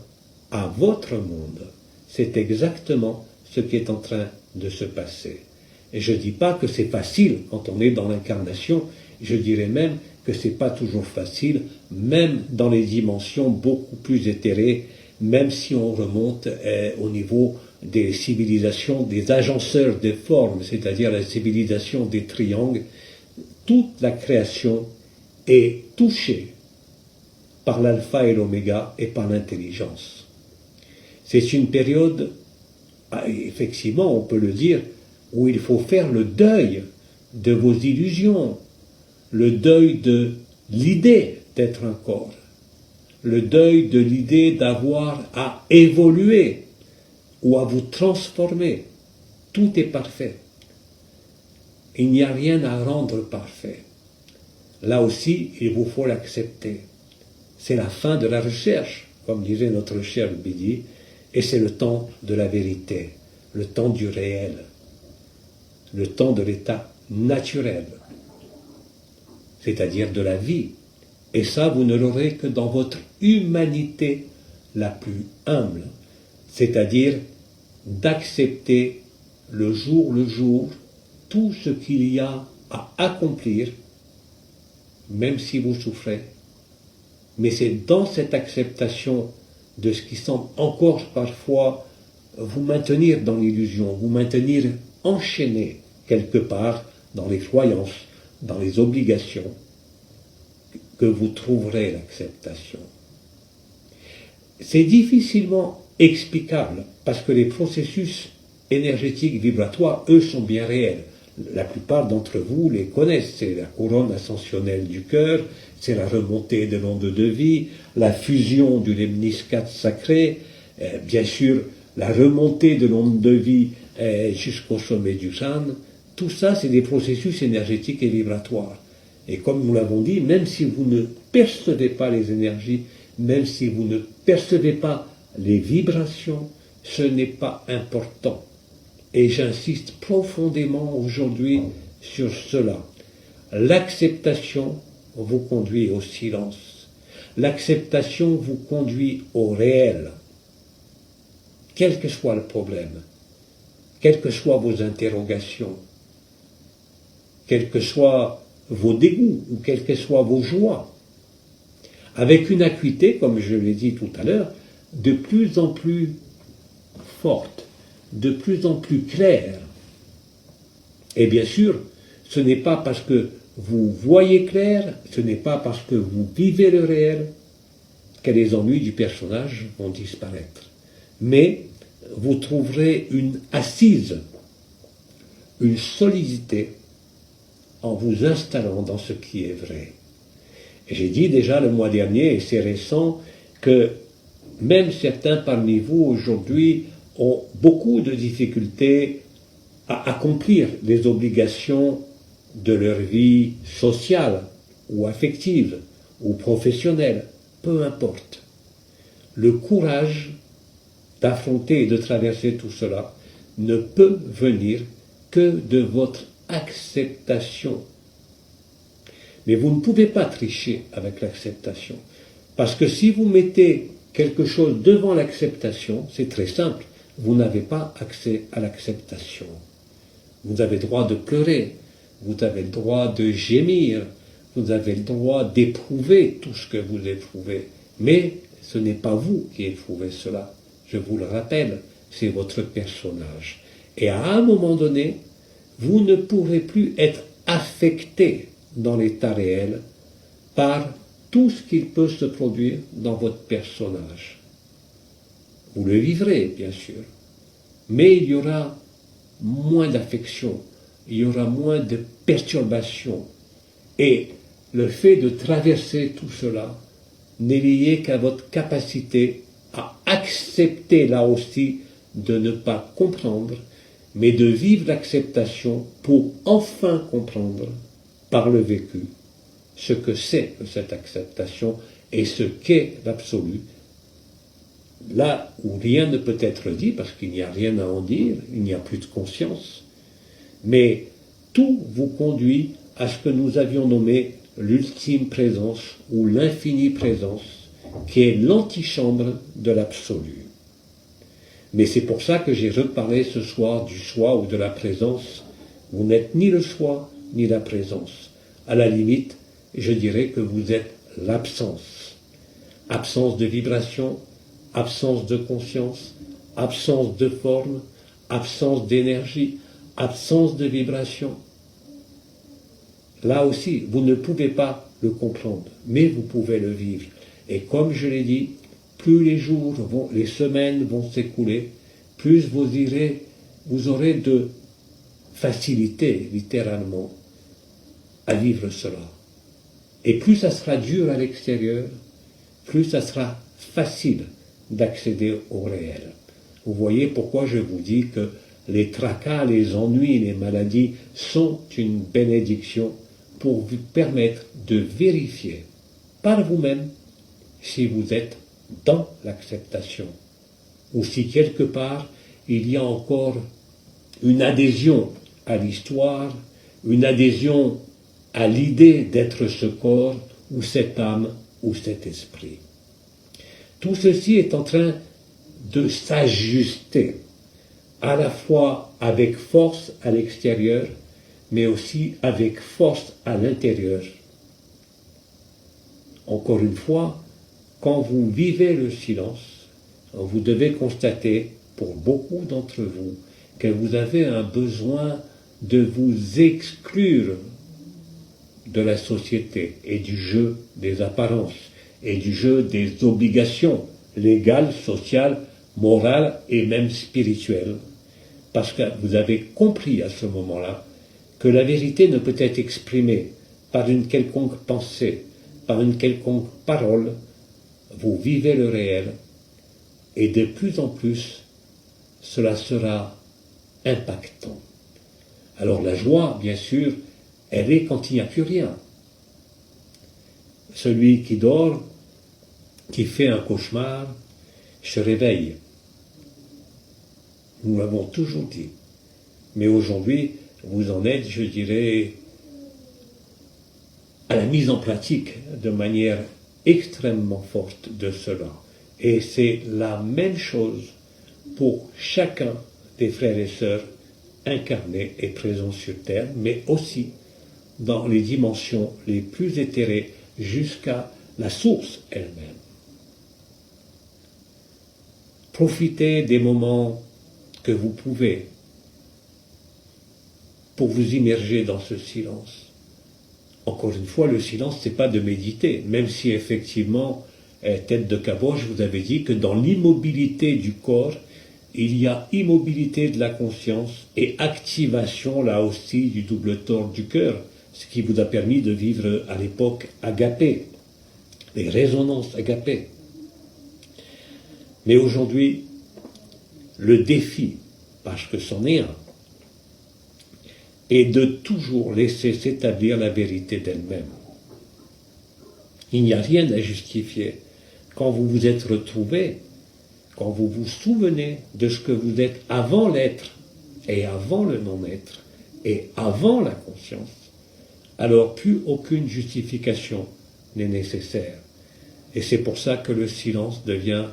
à votre monde. C'est exactement ce qui est en train de se passer. Et je ne dis pas que c'est facile quand on est dans l'incarnation, je dirais même que ce n'est pas toujours facile, même dans les dimensions beaucoup plus éthérées, même si on remonte au niveau des civilisations, des agenceurs des formes, c'est-à-dire la civilisation des triangles, toute la création est touchée par l'alpha et l'oméga et par l'intelligence. C'est une période, effectivement, on peut le dire, où il faut faire le deuil de vos illusions, le deuil de l'idée d'être un corps, le deuil de l'idée d'avoir à évoluer ou à vous transformer. Tout est parfait. Il n'y a rien à rendre parfait. Là aussi, il vous faut l'accepter. C'est la fin de la recherche, comme disait notre cher Bidi, et c'est le temps de la vérité, le temps du réel, le temps de l'état naturel, c'est-à-dire de la vie. Et ça, vous ne l'aurez que dans votre humanité la plus humble, c'est-à-dire d'accepter le jour tout ce qu'il y a à accomplir, même si vous souffrez. Mais c'est dans cette acceptation de ce qui semble encore parfois vous maintenir dans l'illusion, vous maintenir enchaîné quelque part dans les croyances, dans les obligations, que vous trouverez l'acceptation. C'est difficilement explicable parce que les processus énergétiques vibratoires, eux, sont bien réels. La plupart d'entre vous les connaissent. C'est la couronne ascensionnelle du cœur, c'est la remontée de l'onde de vie, la fusion du lemniscate sacré, bien sûr la remontée de l'onde de vie jusqu'au sommet du San. Tout ça, c'est des processus énergétiques et vibratoires. Et comme nous l'avons dit, même si vous ne percevez pas les énergies, même si vous ne percevez pas les vibrations, ce n'est pas important. Et j'insiste profondément aujourd'hui sur cela. L'acceptation vous conduit au silence. L'acceptation vous conduit au réel. Quel que soit le problème, quelles que soient vos interrogations, quels que soient vos dégoûts ou quelles que soient vos joies, avec une acuité, comme je l'ai dit tout à l'heure, de plus en plus forte, de plus en plus claire. Et bien sûr, ce n'est pas parce que vous voyez clair, ce n'est pas parce que vous vivez le réel que les ennuis du personnage vont disparaître. Mais vous trouverez une assise, une solidité en vous installant dans ce qui est vrai. Et j'ai dit déjà le mois dernier, et c'est récent, que même certains parmi vous aujourd'hui ont beaucoup de difficultés à accomplir les obligations de leur vie sociale ou affective ou professionnelle, peu importe. Le courage d'affronter et de traverser tout cela ne peut venir que de votre acceptation. Mais vous ne pouvez pas tricher avec l'acceptation. Parce que si vous mettez quelque chose devant l'acceptation, c'est très simple, vous n'avez pas accès à l'acceptation. Vous avez le droit de pleurer, vous avez le droit de gémir, vous avez le droit d'éprouver tout ce que vous éprouvez. Mais ce n'est pas vous qui éprouvez cela. Je vous le rappelle, c'est votre personnage. Et à un moment donné, vous ne pourrez plus être affecté dans l'état réel par tout ce qui peut se produire dans votre personnage. Vous le vivrez, bien sûr, mais il y aura moins d'affection, il y aura moins de perturbations. Et le fait de traverser tout cela n'est lié qu'à votre capacité à accepter là aussi de ne pas comprendre, mais de vivre l'acceptation pour enfin comprendre par le vécu ce que c'est que cette acceptation et ce qu'est l'absolu. Là où rien ne peut être dit, parce qu'il n'y a rien à en dire, il n'y a plus de conscience, mais tout vous conduit à ce que nous avions nommé l'ultime présence ou l'infinie présence, qui est l'antichambre de l'absolu. Mais c'est pour ça que j'ai reparlé ce soir du soi ou de la présence. Vous n'êtes ni le soi ni la présence. À la limite, je dirais que vous êtes l'absence. Absence de vibration, absence de conscience, absence de forme, absence d'énergie, absence de vibration. Là aussi, vous ne pouvez pas le comprendre, mais vous pouvez le vivre. Et comme je l'ai dit, plus les jours vont, les semaines vont s'écouler, plus vous aurez de facilité, littéralement, à vivre cela. Et plus ça sera dur à l'extérieur, plus ça sera facile d'accéder au réel. Vous voyez pourquoi je vous dis que les tracas, les ennuis, les maladies sont une bénédiction pour vous permettre de vérifier par vous-même si vous êtes dans l'acceptation ou si quelque part il y a encore une adhésion à l'histoire, une adhésion à l'idée d'être ce corps ou cette âme ou cet esprit. Tout ceci est en train de s'ajuster à la fois avec force à l'extérieur, mais aussi avec force à l'intérieur. Encore une fois, quand vous vivez le silence, vous devez constater, pour beaucoup d'entre vous, que vous avez un besoin de vous exclure de la société et du jeu des apparences et du jeu des obligations légales, sociales, morales et même spirituelles. Parce que vous avez compris à ce moment-là que la vérité ne peut être exprimée par une quelconque pensée, par une quelconque parole. Vous vivez le réel et de plus en plus, cela sera impactant. Alors la joie, bien sûr, elle est quand il n'y a plus rien. Celui qui dort, qui fait un cauchemar, se réveille. Nous l'avons toujours dit. Mais aujourd'hui, vous en êtes, je dirais, à la mise en pratique de manière extrêmement forte de cela. Et c'est la même chose pour chacun des frères et sœurs incarnés et présents sur Terre, mais aussi dans les dimensions les plus éthérées jusqu'à la source elle-même. Profitez des moments que vous pouvez pour vous immerger dans ce silence. Encore une fois, le silence, c'est pas de méditer, même si effectivement, tête de caboche, je vous avais dit que dans l'immobilité du corps, il y a immobilité de la conscience et activation, là aussi, du double tord du cœur, ce qui vous a permis de vivre à l'époque agapé, les résonances agapées. Mais aujourd'hui, le défi, parce que c'en est un, est de toujours laisser s'établir la vérité d'elle-même. Il n'y a rien à justifier. Quand vous vous êtes retrouvés, quand vous vous souvenez de ce que vous êtes avant l'être et avant le non-être et avant la conscience, alors plus aucune justification n'est nécessaire. Et c'est pour ça que le silence devient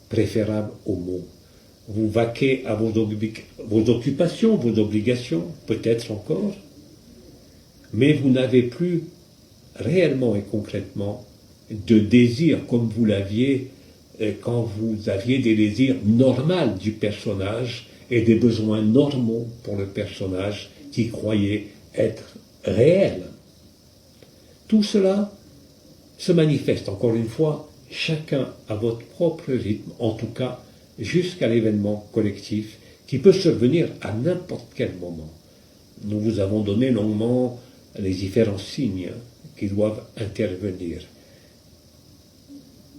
préférable aux mots. Vous vaquez à vos occupations, vos obligations, peut-être encore, mais vous n'avez plus réellement et concrètement de désir comme vous l'aviez quand vous aviez des désirs normaux du personnage et des besoins normaux pour le personnage qui croyait être réel. Tout cela se manifeste, encore une fois, chacun à votre propre rythme, en tout cas jusqu'à l'événement collectif qui peut survenir à n'importe quel moment. Nous vous avons donné longuement les différents signes qui doivent intervenir.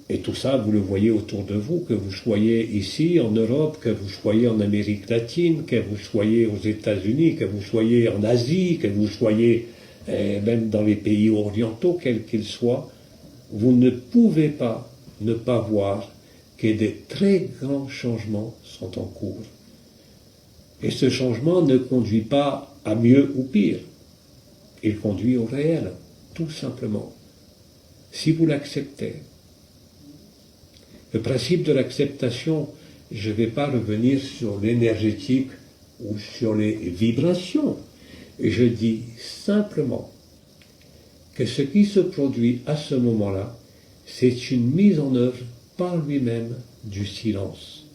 Et tout ça, vous le voyez autour de vous, que vous soyez ici en Europe, que vous soyez en Amérique latine, que vous soyez aux États-Unis, que vous soyez en Asie, que vous soyez même dans les pays orientaux, quels qu'ils soient, vous ne pouvez pas ne pas voir que des très grands changements sont en cours. Et ce changement ne conduit pas à mieux ou pire. Il conduit au réel, tout simplement. Si vous l'acceptez. Le principe de l'acceptation, je ne vais pas revenir sur l'énergétique ou sur les vibrations. Je dis simplement que ce qui se produit à ce moment-là, c'est une mise en œuvre par lui-même du silence,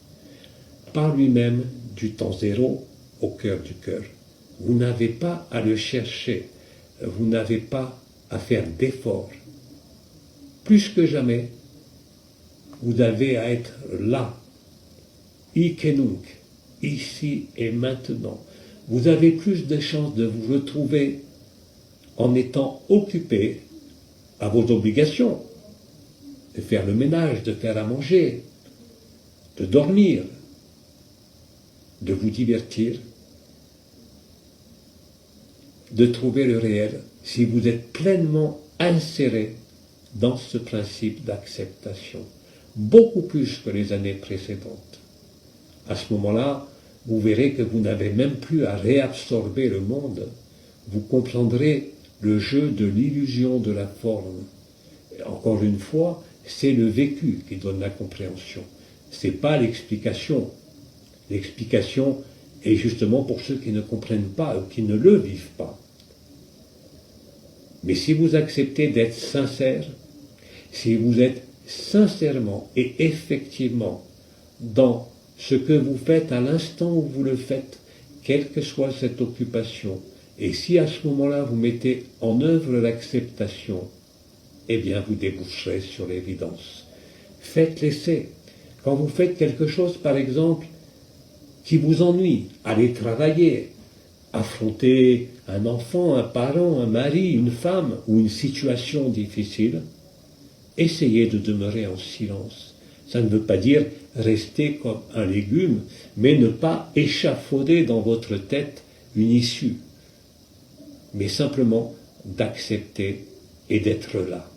par lui-même du temps zéro au cœur du cœur. Vous n'avez pas à le chercher, vous n'avez pas à faire d'efforts. Plus que jamais, vous avez à être là, hic et nunc, ici et maintenant. Vous avez plus de chances de vous retrouver en étant occupé à vos obligations, de faire le ménage, de faire à manger, de dormir, de vous divertir, de trouver le réel, si vous êtes pleinement inséré dans ce principe d'acceptation, beaucoup plus que les années précédentes. À ce moment-là, vous verrez que vous n'avez même plus à réabsorber le monde. Vous comprendrez le jeu de l'illusion de la forme. Et encore une fois, c'est le vécu qui donne la compréhension. Ce n'est pas l'explication. L'explication est justement pour ceux qui ne comprennent pas ou qui ne le vivent pas. Mais si vous acceptez d'être sincère, si vous êtes sincèrement et effectivement dans ce que vous faites à l'instant où vous le faites, quelle que soit cette occupation, et si à ce moment-là vous mettez en œuvre l'acceptation, eh bien vous déboucherez sur l'évidence. Faites l'essai. Quand vous faites quelque chose, par exemple, qui vous ennuie, allez travailler, affronter un enfant, un parent, un mari, une femme ou une situation difficile, essayez de demeurer en silence. Ça ne veut pas dire rester comme un légume, mais ne pas échafauder dans votre tête une issue, mais simplement d'accepter et d'être là.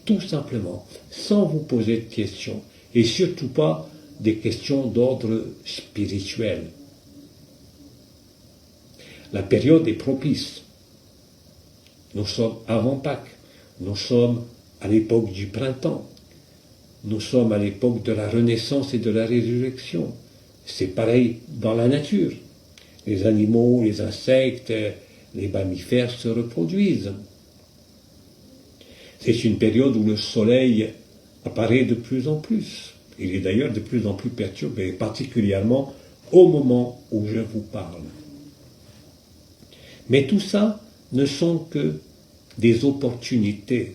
Tout simplement, sans vous poser de questions, et surtout pas des questions d'ordre spirituel. La période est propice. Nous sommes avant Pâques, nous sommes à l'époque du printemps, nous sommes à l'époque de la renaissance et de la résurrection. C'est pareil dans la nature. Les animaux, les insectes, les mammifères se reproduisent. C'est une période où le soleil apparaît de plus en plus. Il est d'ailleurs de plus en plus perturbé, particulièrement au moment où je vous parle. Mais tout ça ne sont que des opportunités.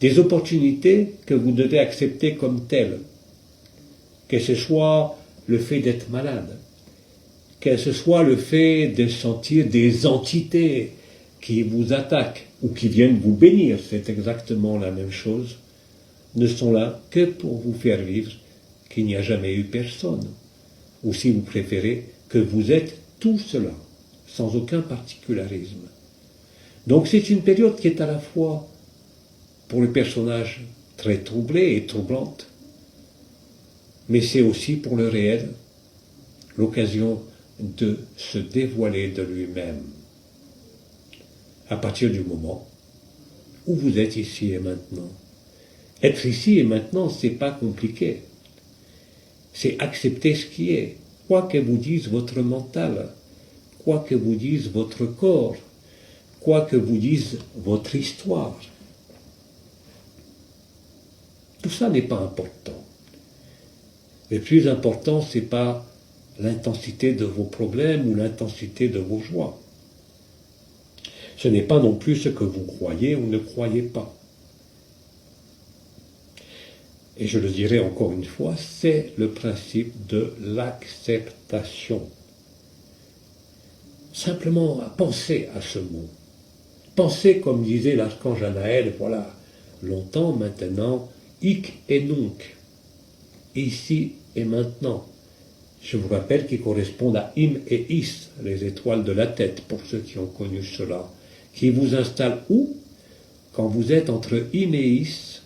Des opportunités que vous devez accepter comme telles. Que ce soit le fait d'être malade, que ce soit le fait de sentir des entités qui vous attaquent ou qui viennent vous bénir, c'est exactement la même chose, ne sont là que pour vous faire vivre qu'il n'y a jamais eu personne, ou si vous préférez, que vous êtes tout cela, sans aucun particularisme. Donc c'est une période qui est à la fois, pour le personnage, très troublée et troublante, mais c'est aussi pour le réel l'occasion de se dévoiler de lui-même. À partir du moment où vous êtes ici et maintenant. Être ici et maintenant, c'est pas compliqué. C'est accepter ce qui est, quoi que vous dise votre mental, quoi que vous dise votre corps, quoi que vous dise votre histoire. Tout ça n'est pas important. Le plus important, c'est pas l'intensité de vos problèmes ou l'intensité de vos joies. Ce n'est pas non plus ce que vous croyez ou ne croyez pas. Et je le dirai encore une fois, c'est le principe de l'acceptation. Simplement pensez à ce mot. Pensez, comme disait l'archange Anaël, voilà, longtemps maintenant, hic et nunc, ici et maintenant. Je vous rappelle qu'ils correspondent à im et is, les étoiles de la tête, pour ceux qui ont connu cela, qui vous installent où? Quand vous êtes entre im et is,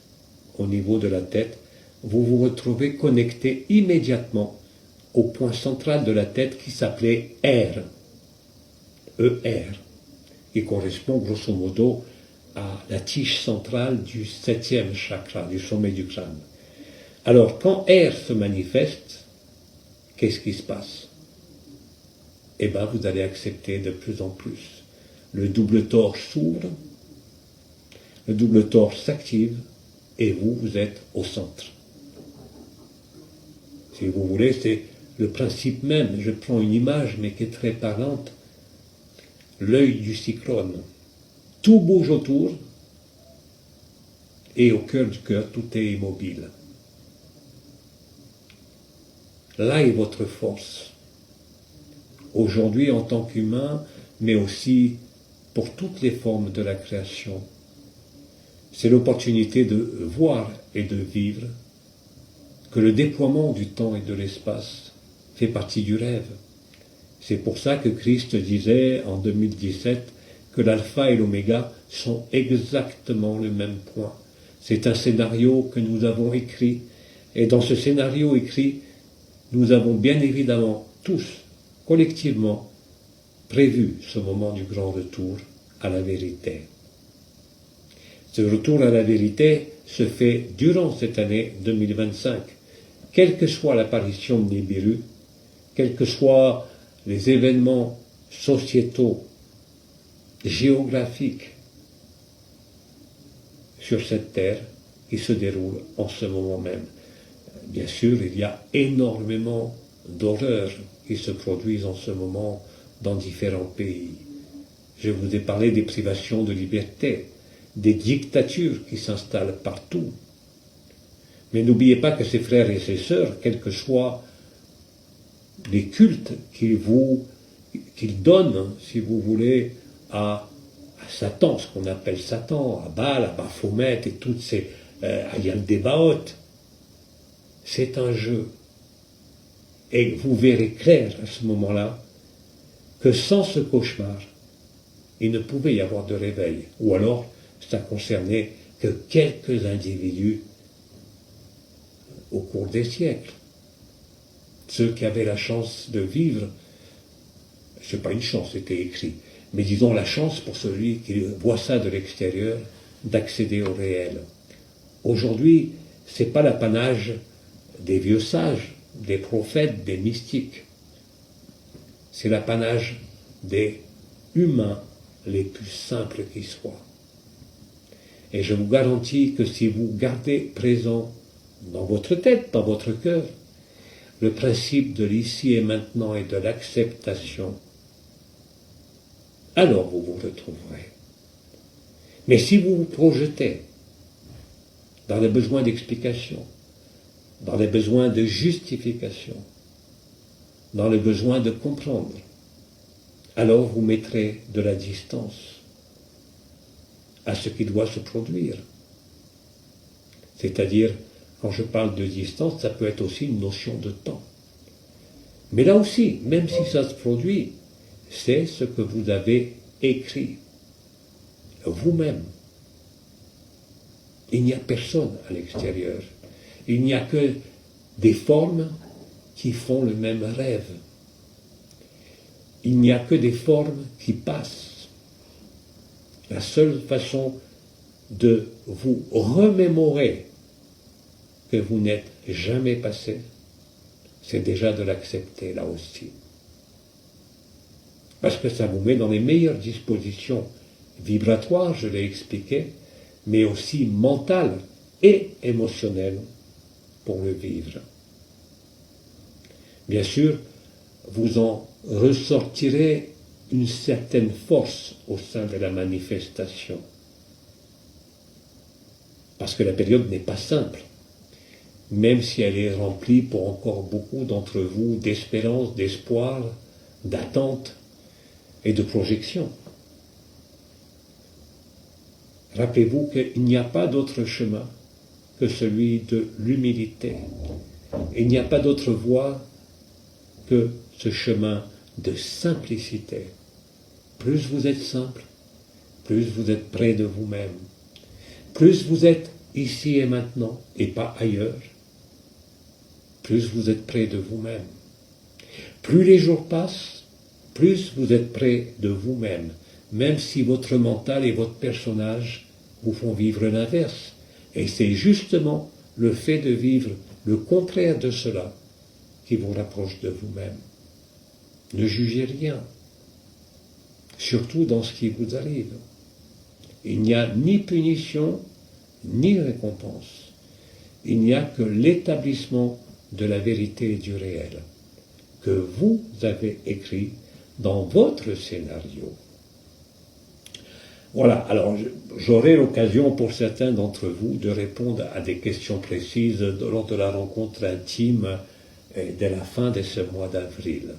au niveau de la tête, vous vous retrouvez connecté immédiatement au point central de la tête qui s'appelait R, ER, qui correspond grosso modo à la tige centrale du 7e chakra, du sommet du crâne. Alors, quand R se manifeste, qu'est-ce qui se passe? Eh bien, vous allez accepter de plus en plus. Le double torse s'ouvre, le double torse s'active, et vous, vous êtes au centre. Si vous voulez, c'est le principe même. Je prends une image, mais qui est très parlante. L'œil du cyclone. Tout bouge autour, et au cœur du cœur, tout est immobile. Là est votre force. Aujourd'hui, en tant qu'humain, mais aussi pour toutes les formes de la création. C'est l'opportunité de voir et de vivre que le déploiement du temps et de l'espace fait partie du rêve. C'est pour ça que Christ disait en 2017 que l'alpha et l'oméga sont exactement le même point. C'est un scénario que nous avons écrit, et dans ce scénario écrit, nous avons bien évidemment tous, collectivement, prévu ce moment du grand retour à la vérité. Ce retour à la vérité se fait durant cette année 2025. Quelle que soit l'apparition de Nibiru, quels que soient les événements sociétaux, géographiques sur cette terre qui se déroulent en ce moment même. Bien sûr, il y a énormément d'horreurs qui se produisent en ce moment dans différents pays. Je vous ai parlé des privations de liberté, des dictatures qui s'installent partout. Mais n'oubliez pas que ces frères et ces sœurs, quels que soient les cultes qu'ils donnent, si vous voulez, à Satan, ce qu'on appelle Satan, à Baal, à Baphomet et toutes ces... à Yaldabaoth, c'est un jeu. Et vous verrez clair à ce moment-là que sans ce cauchemar, il ne pouvait y avoir de réveil. Ou alors, ça concernait que quelques individus au cours des siècles. Ceux qui avaient la chance de vivre, c'est pas une chance, c'était écrit, mais disons la chance pour celui qui voit ça de l'extérieur, d'accéder au réel. Aujourd'hui, c'est pas l'apanage des vieux sages, des prophètes, des mystiques. C'est l'apanage des humains les plus simples qui soient. Et je vous garantis que si vous gardez présent dans votre tête, dans votre cœur, le principe de l'ici et maintenant et de l'acceptation, alors vous vous retrouverez. Mais si vous vous projetez dans les besoins d'explication, dans les besoins de justification, dans le besoin de comprendre, alors vous mettrez de la distance à ce qui doit se produire, c'est-à-dire Quand je parle de distance, ça peut être aussi une notion de temps. Mais là aussi, même si ça se produit, c'est ce que vous avez écrit vous-même. Il n'y a personne à l'extérieur. Il n'y a que des formes qui font le même rêve. Il n'y a que des formes qui passent. La seule façon de vous remémorer que vous n'êtes jamais passé, c'est déjà de l'accepter là aussi. Parce que ça vous met dans les meilleures dispositions vibratoires, je l'ai expliqué, mais aussi mentales et émotionnelles pour le vivre. Bien sûr, vous en ressortirez une certaine force au sein de la manifestation. Parce que la période n'est pas simple, même si elle est remplie pour encore beaucoup d'entre vous d'espérance, d'espoir, d'attente et de projection. Rappelez-vous qu'il n'y a pas d'autre chemin que celui de l'humilité. Il n'y a pas d'autre voie que ce chemin de simplicité. Plus vous êtes simple, plus vous êtes près de vous-même, plus vous êtes ici et maintenant et pas ailleurs, plus vous êtes près de vous-même. Plus les jours passent, plus vous êtes près de vous-même, même si votre mental et votre personnage vous font vivre l'inverse. Et c'est justement le fait de vivre le contraire de cela qui vous rapproche de vous-même. Ne jugez rien, surtout dans ce qui vous arrive. Il n'y a ni punition, ni récompense. Il n'y a que l'établissement de la vérité et du réel, que vous avez écrit dans votre scénario. Voilà, alors j'aurai l'occasion pour certains d'entre vous de répondre à des questions précises lors de la rencontre intime dès la fin de ce mois d'avril.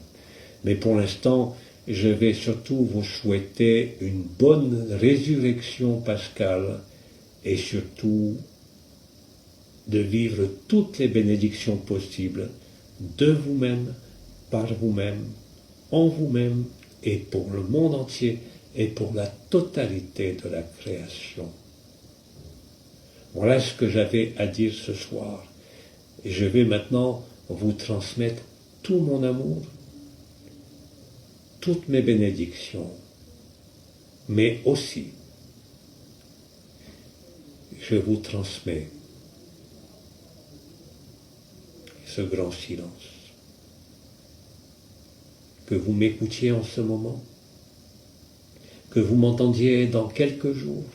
Mais pour l'instant, je vais surtout vous souhaiter une bonne résurrection pascale et surtout de vivre toutes les bénédictions possibles de vous-même, par vous-même, en vous-même et pour le monde entier et pour la totalité de la création. Voilà ce que j'avais à dire ce soir. Et je vais maintenant vous transmettre tout mon amour, toutes mes bénédictions, mais aussi je vous transmets ce grand silence. Que vous m'écoutiez en ce moment, que vous m'entendiez dans quelques jours.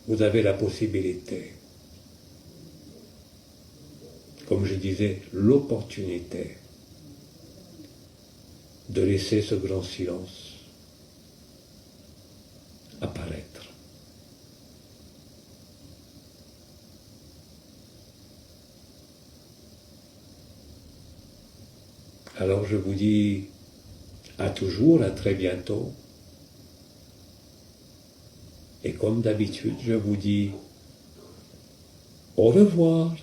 Vous avez la possibilité, comme je disais, l'opportunité de laisser ce grand silence apparaître. Alors je vous dis à toujours, à très bientôt. Et comme d'habitude, je vous dis au revoir.